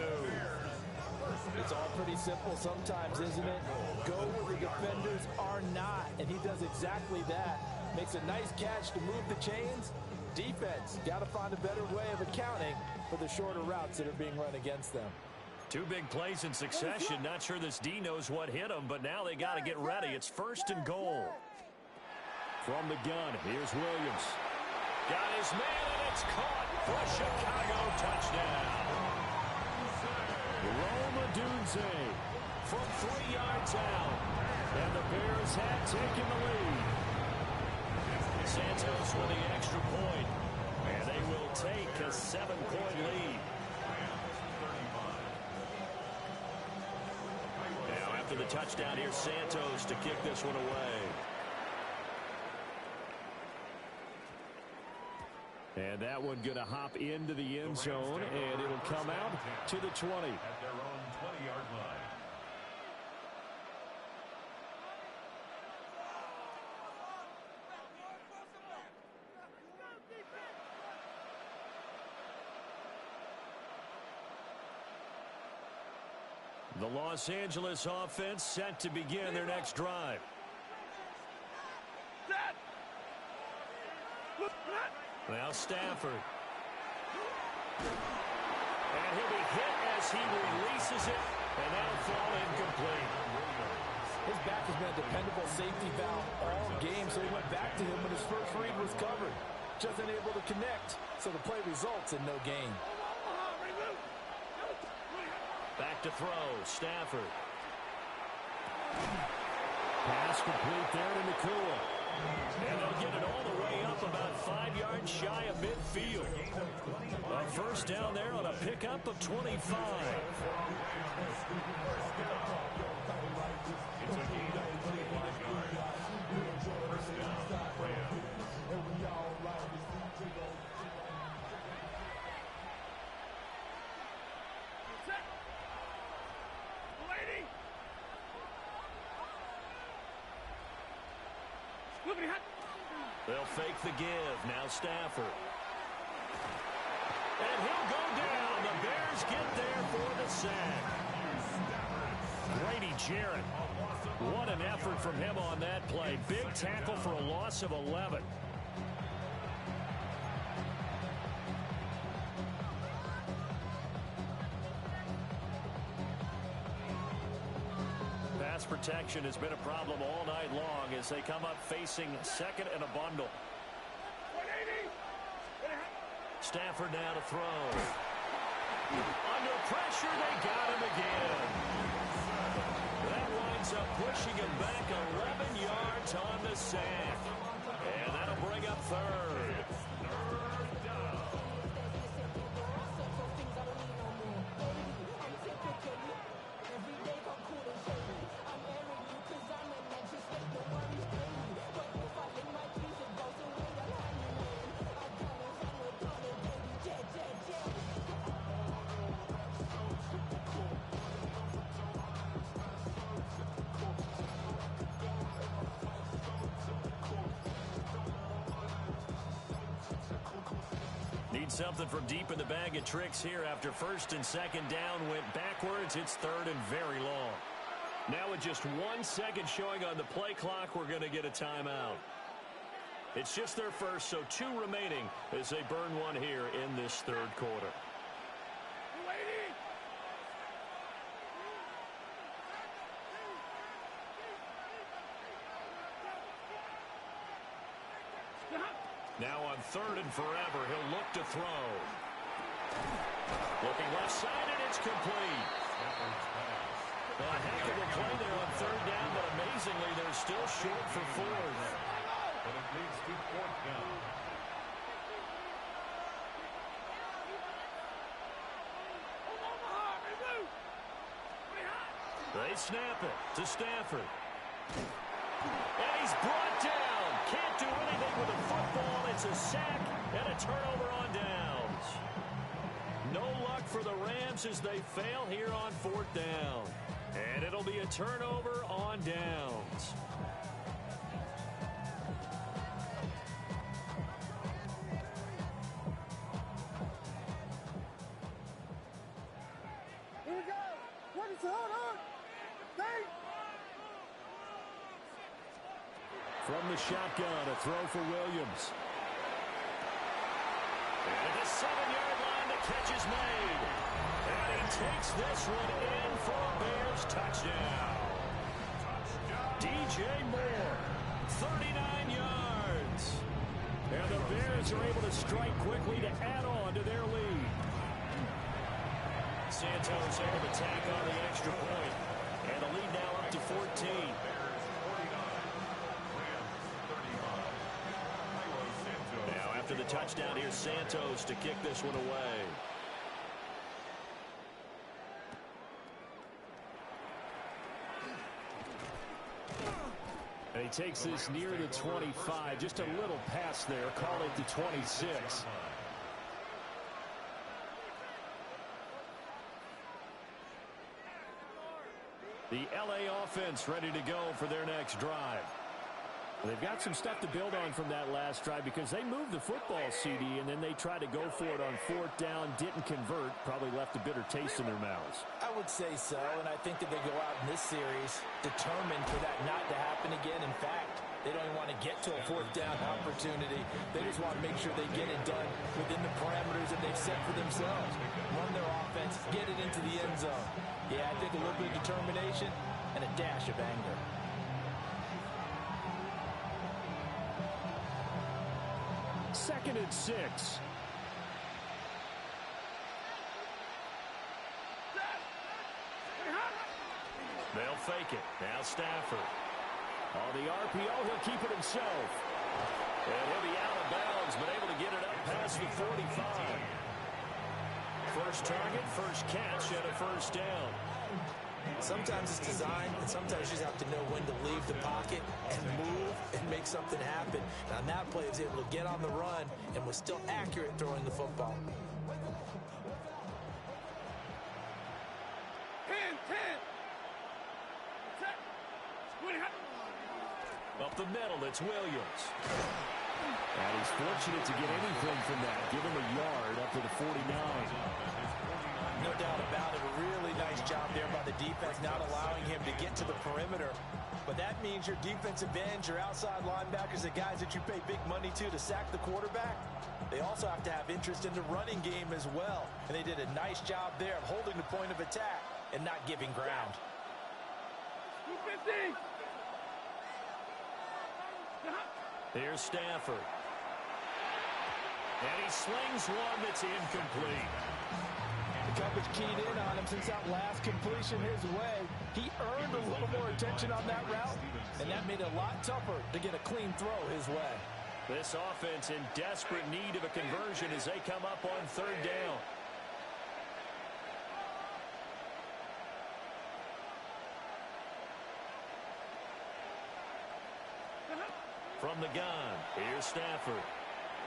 It's all pretty simple sometimes, isn't it? Go where the defenders are not, and he does exactly that. Makes a nice catch to move the chains. Defense, got to find a better way of accounting for the shorter routes that are being run against them. 2 big plays in succession. Not sure this D knows what hit him, but now they got to get ready. It's 1st and goal. From the gun, here's Williams. Got his man, and it's caught for a Chicago touchdown. Roma Dunze From 3 yards out. And the Bears have taken the lead. Santos with the extra point. And they will take a 7-point lead. Now after the touchdown, here's Santos to kick this one away. And that one going to hop into the end zone, and it'll come out to the 20. At their own 20-yard line. The Los Angeles offense set to begin their next drive. Now Stafford. And he'll be hit as he releases it, and that'll fall incomplete. His back has been a dependable safety valve all game, so he went back to him when his first read was covered. Just unable to connect, so the play results in no gain. Back to throw, Stafford. Pass complete there to Nakua. And they'll get it all the way up about 5 yards shy of midfield. A first down there on a pickup of 25. They'll fake the give. Now Stafford. And he'll go down. The Bears get there for the sack. Grady Jarrett. What an effort from him on that play. Big tackle for a loss of 11. Pass protection has been a problem all night long as they come up facing second and a bundle. Stafford now to throw. Under pressure, they got him again. That winds up pushing him back 11 yards on the sack. And that'll bring up third. Need something from deep in the bag of tricks here after first and second down went backwards. It's third and very long. Now with just 1 second showing on the play clock, we're going to get a timeout. It's just their first, so 2 remaining as they burn one here in this third quarter. Now on third and forever, he'll look to throw. Looking left side, and it's complete. A heck of a play there on third down, but amazingly, they're still short for fourth. But it leads to fourth down. They snap it to Stafford. And he's brought down. Can't do anything with the football. It's a sack and a turnover on downs. No luck for the Rams as they fail here on fourth down. And it'll be a turnover on downs. Here we go. What is hold on? Thank. From the shotgun, a throw for Williams. And at the 7-yard line, the catch is made. And he takes this one in for a Bears touchdown. DJ Moore, 39 yards. And the Bears are able to strike quickly to add on to their lead. Santos able to tack on the extra point. And the lead now up to 14. After the touchdown, here's Santos to kick this one away. And he takes this near the 25. Just a little pass there. Call it the 26. The LA offense ready to go for their next drive. They've got some stuff to build on from that last drive because they moved the football, CD, and then they tried to go for it on fourth down, didn't convert, probably left a bitter taste in their mouths. I would say so, and I think that they go out in this series determined for that not to happen again. In fact, they don't even want to get to a fourth down opportunity. They just want to make sure they get it done within the parameters that they've set for themselves. Run their offense, get it into the end zone. Yeah, I think a little bit of determination and a dash of anger. Second and 6. They'll fake it. Now Stafford. On the RPO, he'll keep it himself. And he'll be out of bounds, but able to get it up past the 45. First target, first catch, and a first down. Sometimes it's design, and sometimes you just have to know when to leave the pocket and move and make something happen. And on that play, he was able to get on the run and was still accurate throwing the football. 10. Up the middle, it's Williams. And he's fortunate to get anything from that. Give him a yard up to the 49. No doubt about it. A really nice job there by the defense, not allowing him to get to the perimeter. But that means your defensive ends, your outside linebackers, the guys that you pay big money to sack the quarterback, they also have to have interest in the running game as well. And they did a nice job there of holding the point of attack and not giving ground. 250. Here's Stafford. And he slings one that's incomplete. The coverage keyed in on him since that last completion his way. He earned a little more attention on that route, and that made it a lot tougher to get a clean throw his way. This offense in desperate need of a conversion as they come up on third down. From the gun, here's Stafford.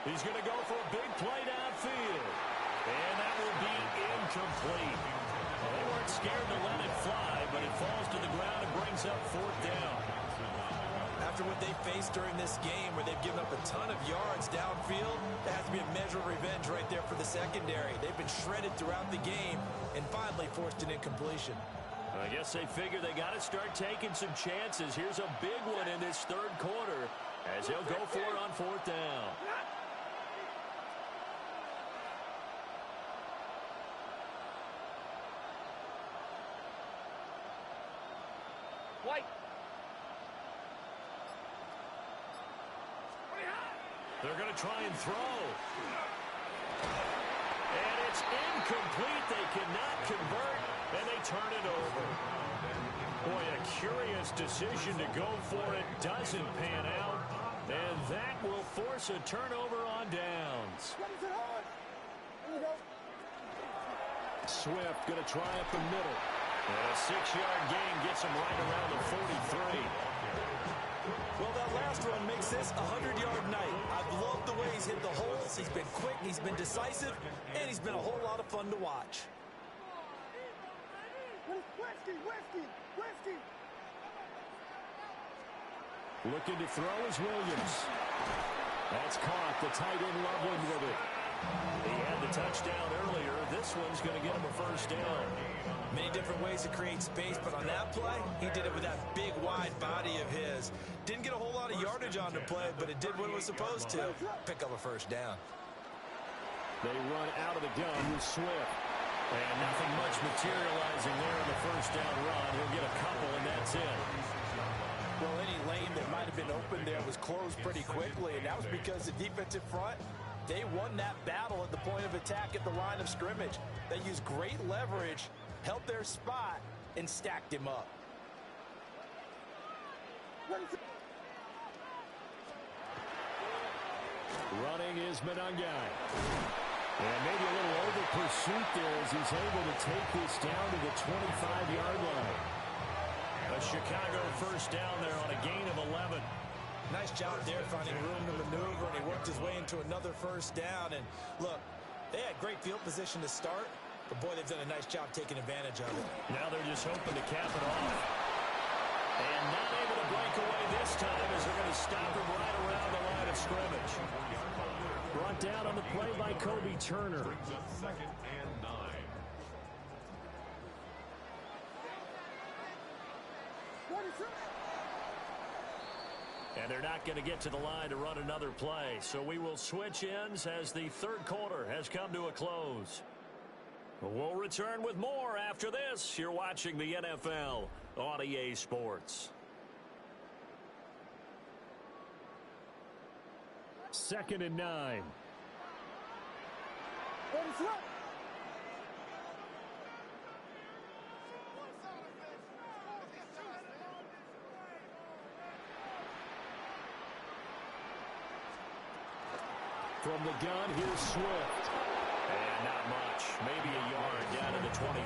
He's going to go for a big play downfield. And that will be incomplete. They weren't scared to let it fly, but it falls to the ground and brings up fourth down. After what they faced during this game where they've given up a ton of yards downfield, that has to be a measure of revenge right there for the secondary. They've been shredded throughout the game and finally forced an incompletion. I guess they figure they got to start taking some chances. Here's a big one in this third quarter as he'll go for it on fourth down. White. They're going to try and throw. And it's incomplete. They cannot convert, and they turn it over. Boy, a curious decision to go for it. Doesn't pan out. And that will force a turnover on downs. Swift going to try up the middle. And a 6-yard gain gets him right around the 43. Well, that last run makes this a 100-yard night. I've loved the way he's hit the holes. He's been quick, he's been decisive, and he's been a whole lot of fun to watch. Westy. Looking to throw is Williams. That's caught. The tight end Loveland with it. He had the touchdown earlier. This one's going to get him a first down. Many different ways to create space, but on that play, he did it with that big, wide body of his. Didn't get a whole lot of yardage on the play, but it did what it was supposed to. Pick up a first down. They run out of the gun with Swift. And nothing much materializing there in the first down run. He'll get a couple, and that's it. Well, any lane that might have been open there was closed pretty quickly, and that was because the defensive front, they won that battle at the point of attack at the line of scrimmage. They used great leverage, held their spot, and stacked him up. Running is Monangai. And maybe a little over pursuit there as he's able to take this down to the 25-yard line. A Chicago first down there on a gain of 11. Nice job there finding room to maneuver, and he worked his way into another first down. And look, they had great field position to start, but boy, they've done a nice job taking advantage of it. Now they're just hoping to cap it off. And not able to break away this time as they're going to stop him right around the line of scrimmage. Brought down on the play by Kobe Turner. Second and 9. And they're not going to get to the line to run another play. So we will switch ends as the third quarter has come to a close. We'll return with more after this. You're watching the NFL on EA Sports. Second and 9. From the gun, here's Swift. And not much. Maybe a yard down to the 23.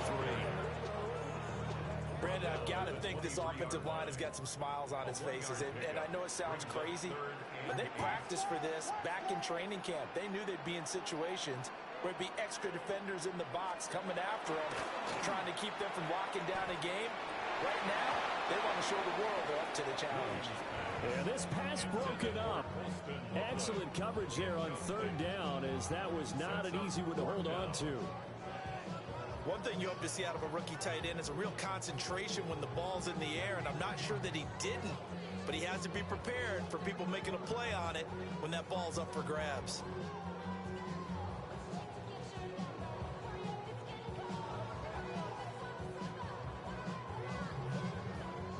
Brandon, I've got to think this offensive line has got some smiles on its faces. And I know it sounds crazy, but they practiced for this back in training camp. They knew they'd be in situations where it'd be extra defenders in the box coming after them, trying to keep them from locking down a game. Right now, they want to show the world they're up to the challenge. And this pass broken up. Excellent coverage there on third down, as that was not an easy one to hold on to. One thing you hope to see out of a rookie tight end is a real concentration when the ball's in the air, and I'm not sure that he didn't, but he has to be prepared for people making a play on it when that ball's up for grabs.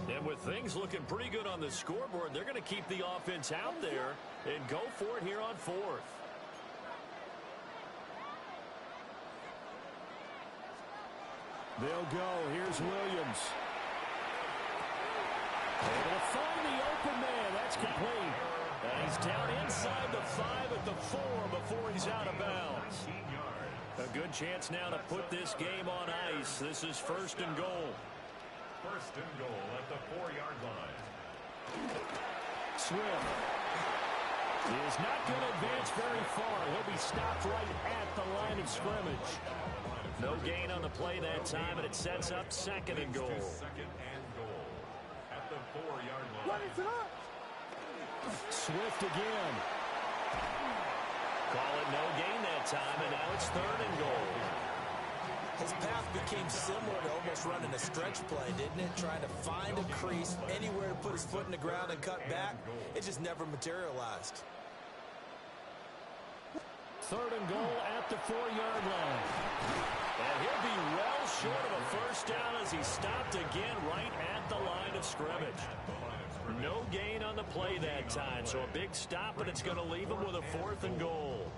And with things looking pretty good on the scoreboard, they're going to keep the offense out there and go for it here on fourth. They'll go. Here's Williams. Able to find the open man. That's complete. And he's down inside the 5 at the 4 before he's out of bounds. A good chance now to put this game on ice. This is first and goal. First and goal at the 4-yard line. Swift is not going to advance very far. He'll be stopped right at the line of scrimmage. No gain on the play that time, and it sets up second and goal. Second and goal at the 4-yard line. Swift again. Call it no gain that time, and now it's third and goal. His path became similar to almost running a stretch play, didn't it? Trying to find a crease, anywhere to put his foot in the ground and cut back. It just never materialized. Third and goal at the 4-yard line. And he'll be well short of a first down as he's stopped again right at the line of scrimmage. No gain on the play that time, so a big stop, and it's going to leave him with a fourth and goal.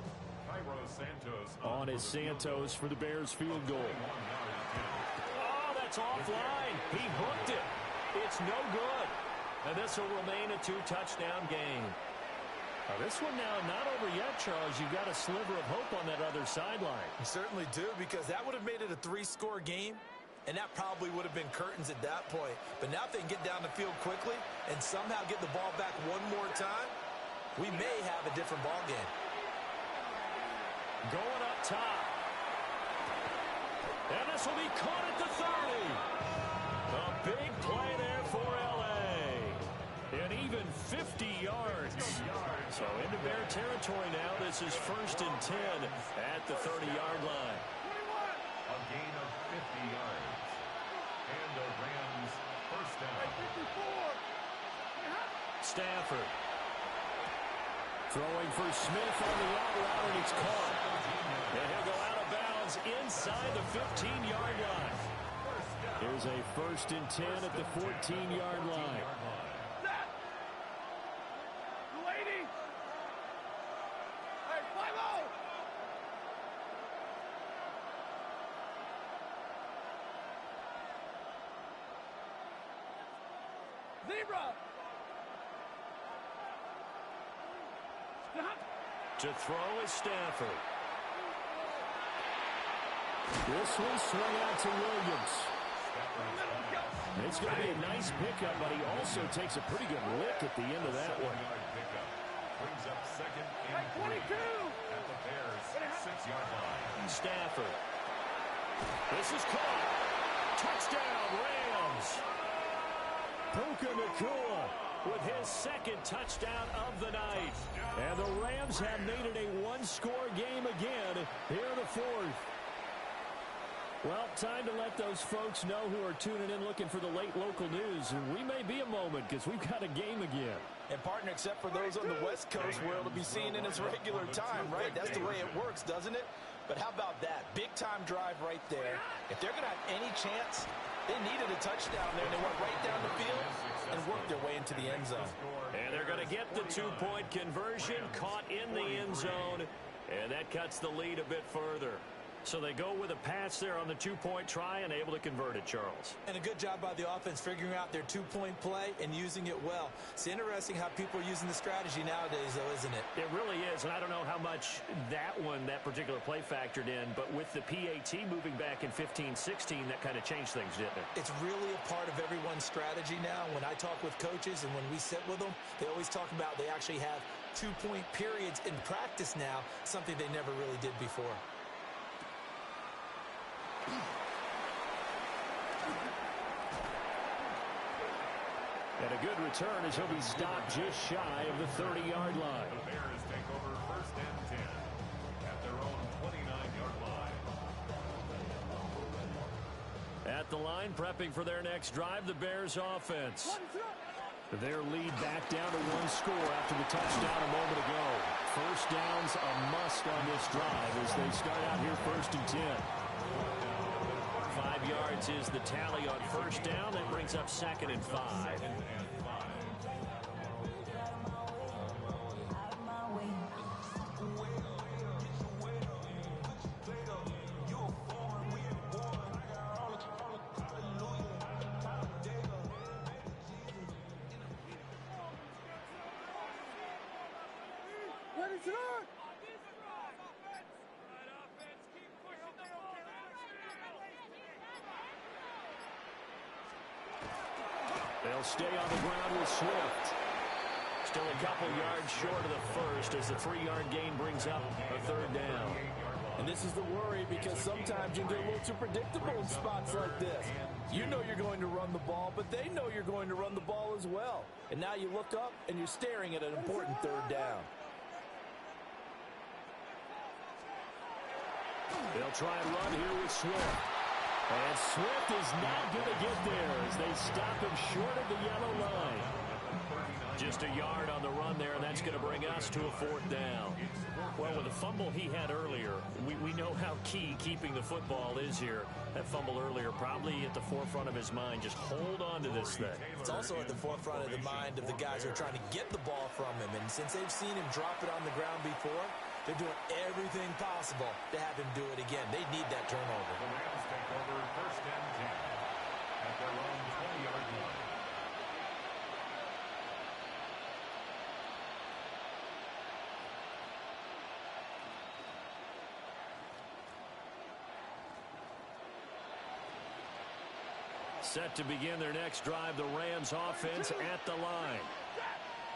On is Santos for the Bears field goal. Oh, that's offline. He hooked it. It's no good. And this will remain a 2-touchdown game. Now this one now not over yet, Charles. You've got a sliver of hope on that other sideline. You certainly do, because that would have made it a 3-score game, and that probably would have been curtains at that point. But now if they can get down the field quickly and somehow get the ball back one more time, we may have a different ball game. Going up top. And this will be caught at the 30. A big play there for L.A. An even 50 yards. So into Bear territory now. This is first and 10 at the 30-yard line. A gain of 50 yards. And the Rams first down. Stafford. Throwing for Smith on the out route, and it's caught. And he'll go out of bounds inside the 15-yard line. Here's a first and 10 at the 14-yard line. To throw is Stafford. This one swung out to Williams. It's going to be a nice pickup, but he also takes a pretty good lick at the end of that one. Brings up second and 22 at the Bears 6-yard line. Stafford. This is caught. Touchdown, Rams. Puka Nacua with his second touchdown of the night. And the Rams have made it a one-score game again here in the fourth. Well, time to let those folks know who are tuning in looking for the late local news. We may be a moment because we've got a game again. And, partner, except for those on the West Coast where it'll be seen in its regular time, right? That's the way it works, doesn't it? But how about that? Big-time drive right there. If they're going to have any chance, they needed a touchdown there. They went right down the field and worked their way into the end zone. And they're going to get the two-point conversion, caught in the end zone, and that cuts the lead a bit further. So they go with a pass there on the two-point try and able to convert it, Charles. And a good job by the offense figuring out their two-point play and using it well. It's interesting how people are using the strategy nowadays, though, isn't it? It really is, and I don't know how much that particular play factored in, but with the PAT moving back in 15-16, that kind of changed things, didn't it? It's really a part of everyone's strategy now. When I talk with coaches and when we sit with them, they always talk about they actually have two-point periods in practice now, something they never really did before. And a good return as he'll be stopped just shy of the 30-yard line. The Bears take over 1st and 10 at their own 29-yard line. At the line, prepping for their next drive, the Bears offense. Their lead back down to 1 score after the touchdown a moment ago. First down's a must on this drive as they start out here 1st and 10. 5 yards is the tally on first down. That brings up 2nd and 5. They'll stay on the ground with Swift. Still a couple yards short of the first as the 3-yard gain brings up a 3rd down. And this is the worry because sometimes you get a little too predictable in spots like this. You know you're going to run the ball, but they know you're going to run the ball as well. And now you look up and you're staring at an important 3rd down. They'll try and run here with Swift. And Swift is not going to get there as they stop him short of the yellow line. Just a yard on the run there, and that's going to bring us to a 4th down. Well, with the fumble he had earlier, we know how key keeping the football is here. That fumble earlier probably at the forefront of his mind. Just hold on to this thing. It's also at the forefront of the mind of the guys who are trying to get the ball from him. And since they've seen him drop it on the ground before, they're doing everything possible to have him do it again. They need that turnover. The Rams take over 1st and 10 at their own 20-yard line. Set to begin their next drive, the Rams offense at the line.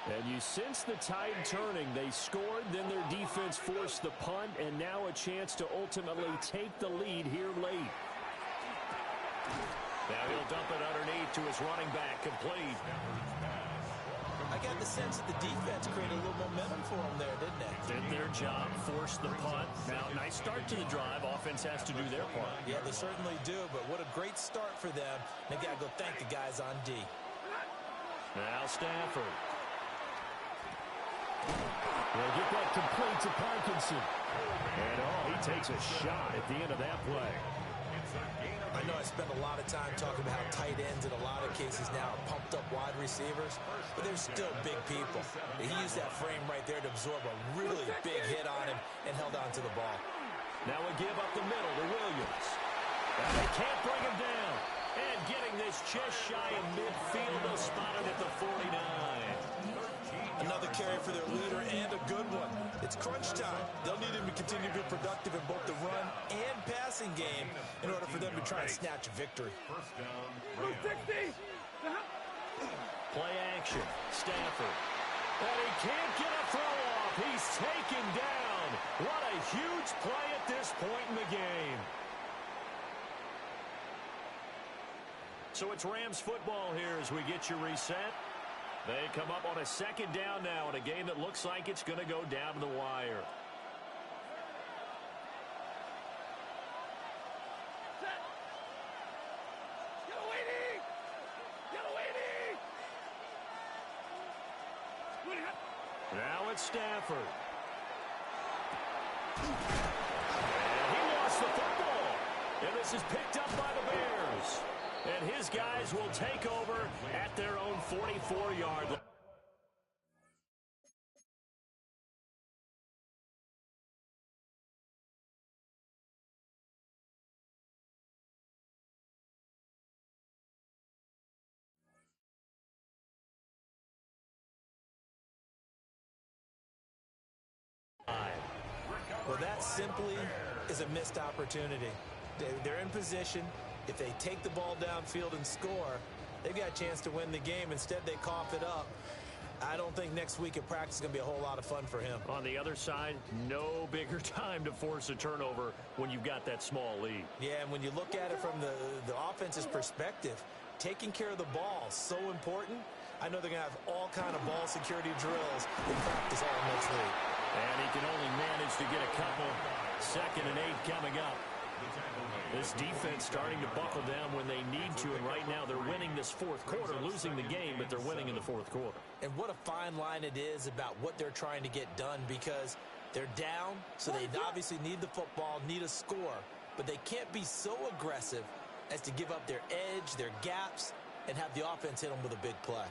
And you sense the tide turning. They scored, then their defense forced the punt, and now a chance to ultimately take the lead here late. Now he'll dump it underneath to his running back, complete. I got the sense that the defense created a little momentum for them there, didn't it? Did their job, forced the punt. Now, nice start to the drive. Offense has to do their part. Yeah, they certainly do, but what a great start for them. They got to go thank the guys on D. Now Stafford. They'll get that complete to Parkinson. And, he takes a shot at the end of that play. I know I spent a lot of time talking about how tight ends in a lot of cases now are pumped up wide receivers, but they're still big people. He used that frame right there to absorb a really big hit on him and held on to the ball. Now we give up the middle to Williams. And they can't bring him down. And getting this just shy of midfield, they'll spot it at the 49. Another carry for their leader and a good one. It's crunch time. They'll need him to continue to be productive in both the run and passing game in order for them to try and snatch a victory. First down, 60. Play action. Stafford. And he can't get a throw off. He's taken down. What a huge play at this point in the game. So it's Rams football here as we get you reset. They come up on a 2nd down now in a game that looks like it's going to go down to the wire. Now it's Stafford. And he lost the football. And this is picked up by the Bears. And his guys will take over at their own 44-yard line. Well, that simply is a missed opportunity. They're in position. If they take the ball downfield and score, they've got a chance to win the game. Instead, they cough it up. I don't think next week at practice is going to be a whole lot of fun for him. On the other side, no bigger time to force a turnover when you've got that small lead. Yeah, and when you look at it from the offense's perspective, taking care of the ball is so important. I know they're going to have all kind of ball security drills in practice all next week. And he can only manage to get a couple. 2nd and 8 coming up. This defense starting to buckle down when they need to, and right now they're winning this 4th quarter, losing the game, but they're winning in the 4th quarter. And what a fine line it is about what they're trying to get done, because they're down, so they obviously need the football, need a score, but they can't be so aggressive as to give up their edge, their gaps, and have the offense hit them with a big play.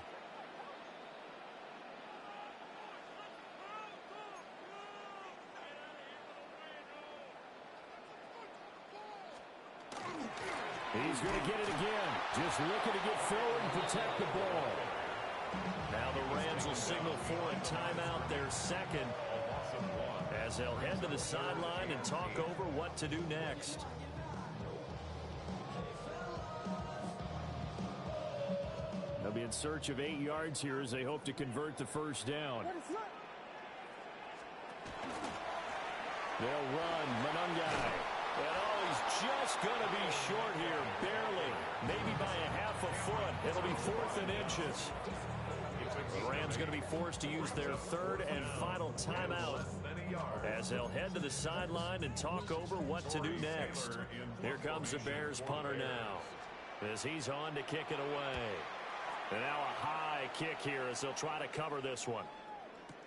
He's going to get it again. Just looking to get forward and protect the ball. Now the Rams will signal for a timeout, their 2nd, as they'll head to the sideline and talk over what to do next. They'll be in search of 8 yards here as they hope to convert the 1st down. They'll run. Manungai. And he's just going to be short here, barely, maybe by a half a foot. It'll be 4th and inches. The Rams going to be forced to use their 3rd and final timeout as they'll head to the sideline and talk over what to do next. Here comes the Bears punter now as he's on to kick it away. And now a high kick here as they'll try to cover this one.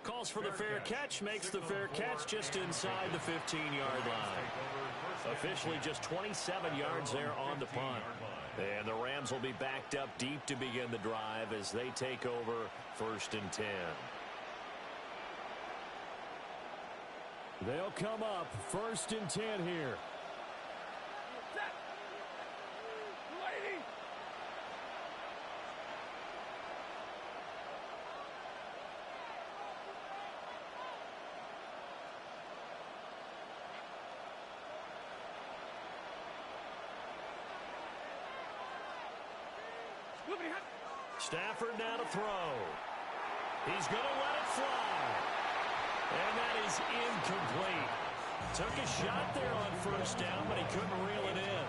Calls for the fair catch, makes the fair catch just inside the 15-yard line. Officially just 27 yards there on the punt. And the Rams will be backed up deep to begin the drive as they take over 1st and 10. They'll come up 1st and 10 here. Stafford now to throw. He's going to let it fly. And that is incomplete. Took a shot there on 1st down, but he couldn't reel it in.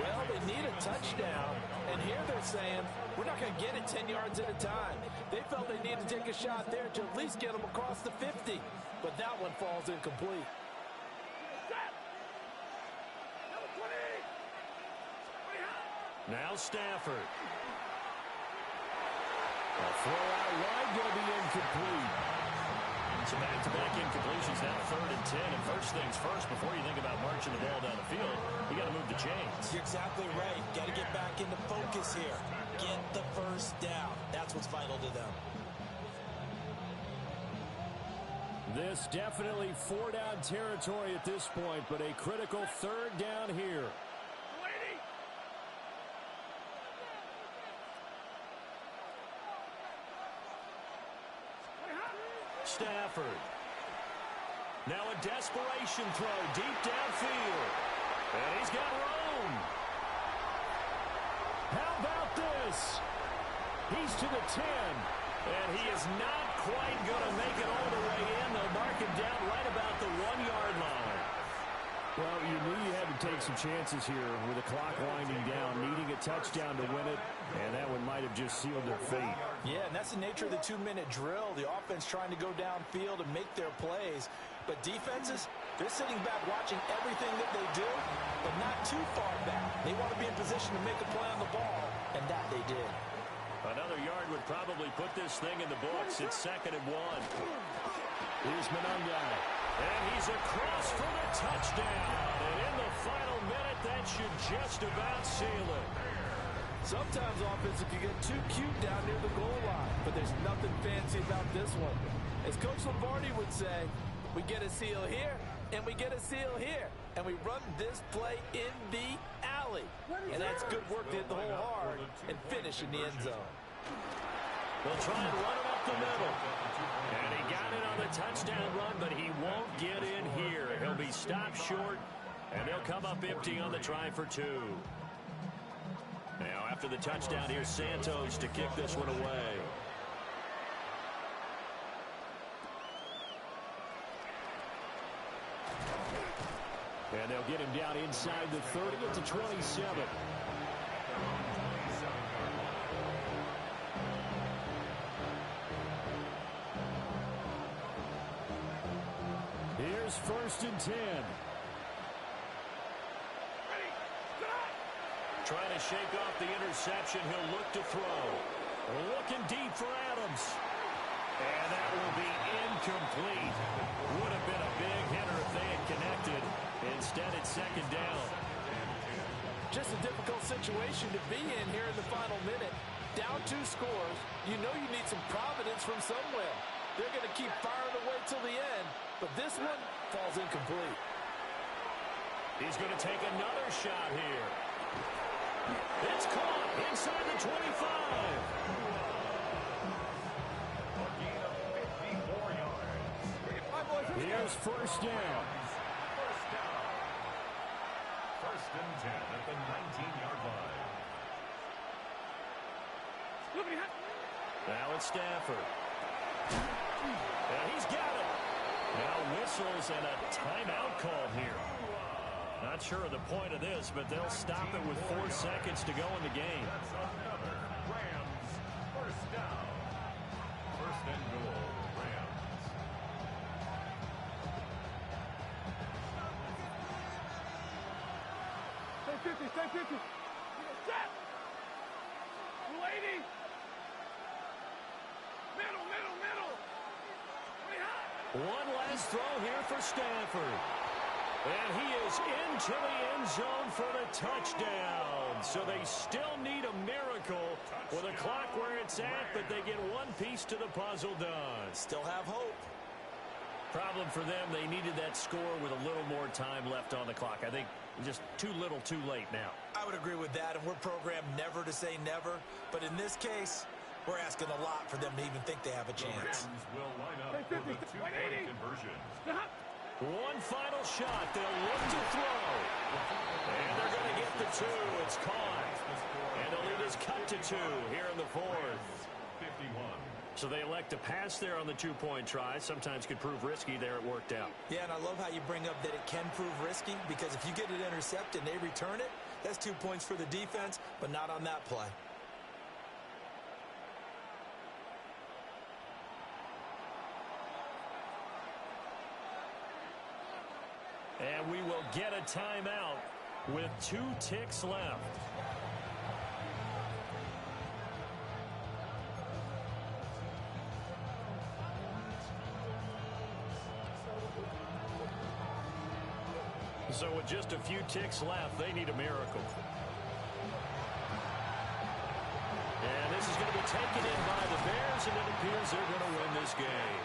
Well, they need a touchdown, and here they're saying, we're not going to get it 10 yards at a time. They felt they needed to take a shot there to at least get them across the 50, but that one falls incomplete. Now Stafford. A throw out wide going to be incomplete. So back-to-back incompletions now 3rd and 10. And first things first, before you think about marching the ball down the field, you got to move the chains. You're exactly right. Got to get back into focus here. Get the 1st down. That's what's vital to them. This definitely 4-down territory at this point, but a critical 3rd down here. Stafford. Now a desperation throw deep downfield. And he's got room. How about this? He's to the 10. And he is not quite going to make it all the way in. They'll mark him down right about the 1-yard line. Well, you knew you had to take some chances here with the clock winding down, needing a touchdown to win it, and that one might have just sealed their fate. Yeah, and that's the nature of the 2-minute drill. The offense trying to go downfield and make their plays. But defenses, they're sitting back watching everything that they do, but not too far back. They want to be in position to make a play on the ball, and that they did. Another yard would probably put this thing in the books. It's 2nd and 1. Here's Manungai. And he's across for the touchdown. And in the final minute, that should just about seal it. Sometimes offenses can get too cute down near the goal line, but there's nothing fancy about this one. As Coach Lombardi would say, we get a seal here, and we get a seal here, and we run this play in the alley. And that's good work to hit the hole hard and finish in the end zone. They'll try and run it up the middle. And he got it on the touchdown run, but he won't get in here. He'll be stopped short, and they'll come up empty on the try for 2. Now, after the touchdown, here's Santos to kick this one away. And they'll get him down inside the 30 at the 27. Here's 1st and 10. Trying to shake off the interception. He'll look to throw. Looking deep for Adams. And that will be incomplete. Would have been a big hitter if they had connected. Instead, it's 2nd down. Just a difficult situation to be in here in the final minute. Down 2 scores. You know you need some providence from somewhere. They're going to keep firing away till the end. But this one falls incomplete. He's going to take another shot here. It's caught inside the 25. A gain of 54 yards. Here's 1st down. First down. 1st and 10 at the 19-yard line. Now it's Stafford. And he's got it. Now whistles and a timeout called here. Not sure of the point of this, but they'll stop it with 4 seconds to go in the game. That's another Rams first down. 1st and goal, Rams. Stay 50. Set. 280. Middle. One last throw here for Stafford. And he is into the end zone for the touchdown. So they still need a miracle with a clock where it's at, but they get one piece to the puzzle done. Still have hope. Problem for them, they needed that score with a little more time left on the clock. I think just too little too late now. I would agree with that, and we're programmed never to say never. But in this case, we're asking a lot for them to even think they have a The chance. Rams will line up for the 2-point conversion. One final shot. They'll look to throw. And they're going to get the 2. It's caught. And the lead is cut to 2 here in the 4th. 51. So they elect to pass there on the 2-point try. Sometimes could prove risky. There it worked out. Yeah, and I love how you bring up that it can prove risky, because if you get it intercepted and they return it, that's 2 points for the defense, but not on that play. And we will get a timeout with 2 ticks left. So with just a few ticks left, they need a miracle. And this is going to be taken in by the Bears, and it appears they're going to win this game.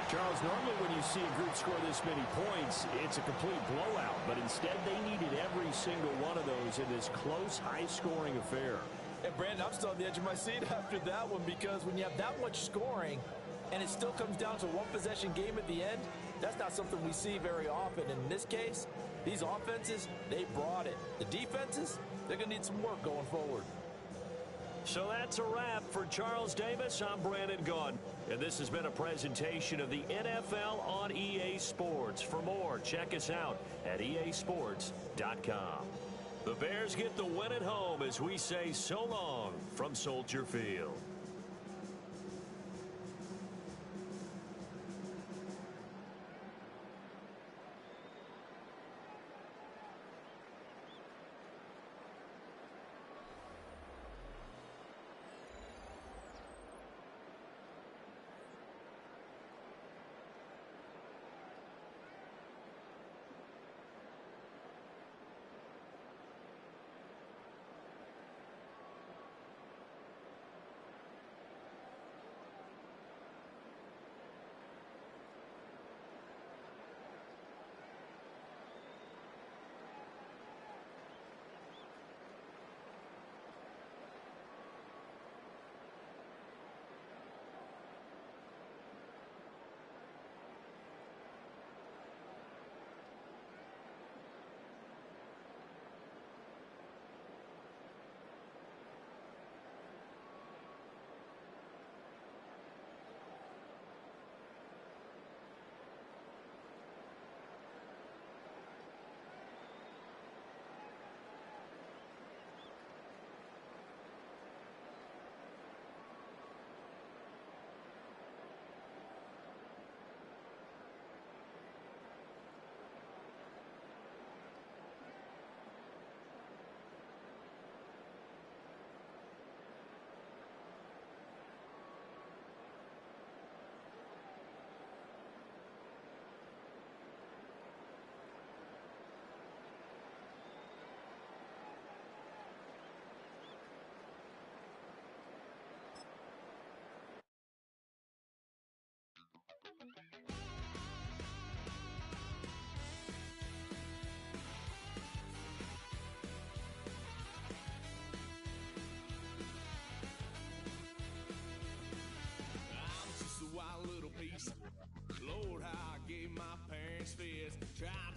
Charles, normally when you see a group score this many points, it's a complete blowout. But instead, they needed every single one of those in this close, high-scoring affair. And Brandon, I'm still on the edge of my seat after that one, because when you have that much scoring and it still comes down to one possession game at the end, that's not something we see very often. In this case, these offenses, they brought it. The defenses, they're going to need some work going forward. So that's a wrap for Charles Davis. I'm Brandon Gaudin, and this has been a presentation of the NFL on EA Sports. For more, check us out at easports.com. The Bears get the win at home as we say so long from Soldier Field.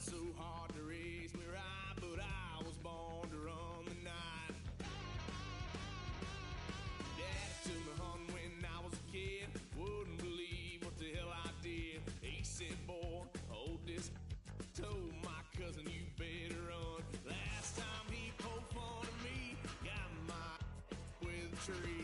so hard to raise me right, but I was born to run the night. Daddy took me hunting when I was a kid. Wouldn't believe what the hell I did. He said, boy, hold this. Told my cousin, you better run. Last time he poked fun at me, got my with a tree.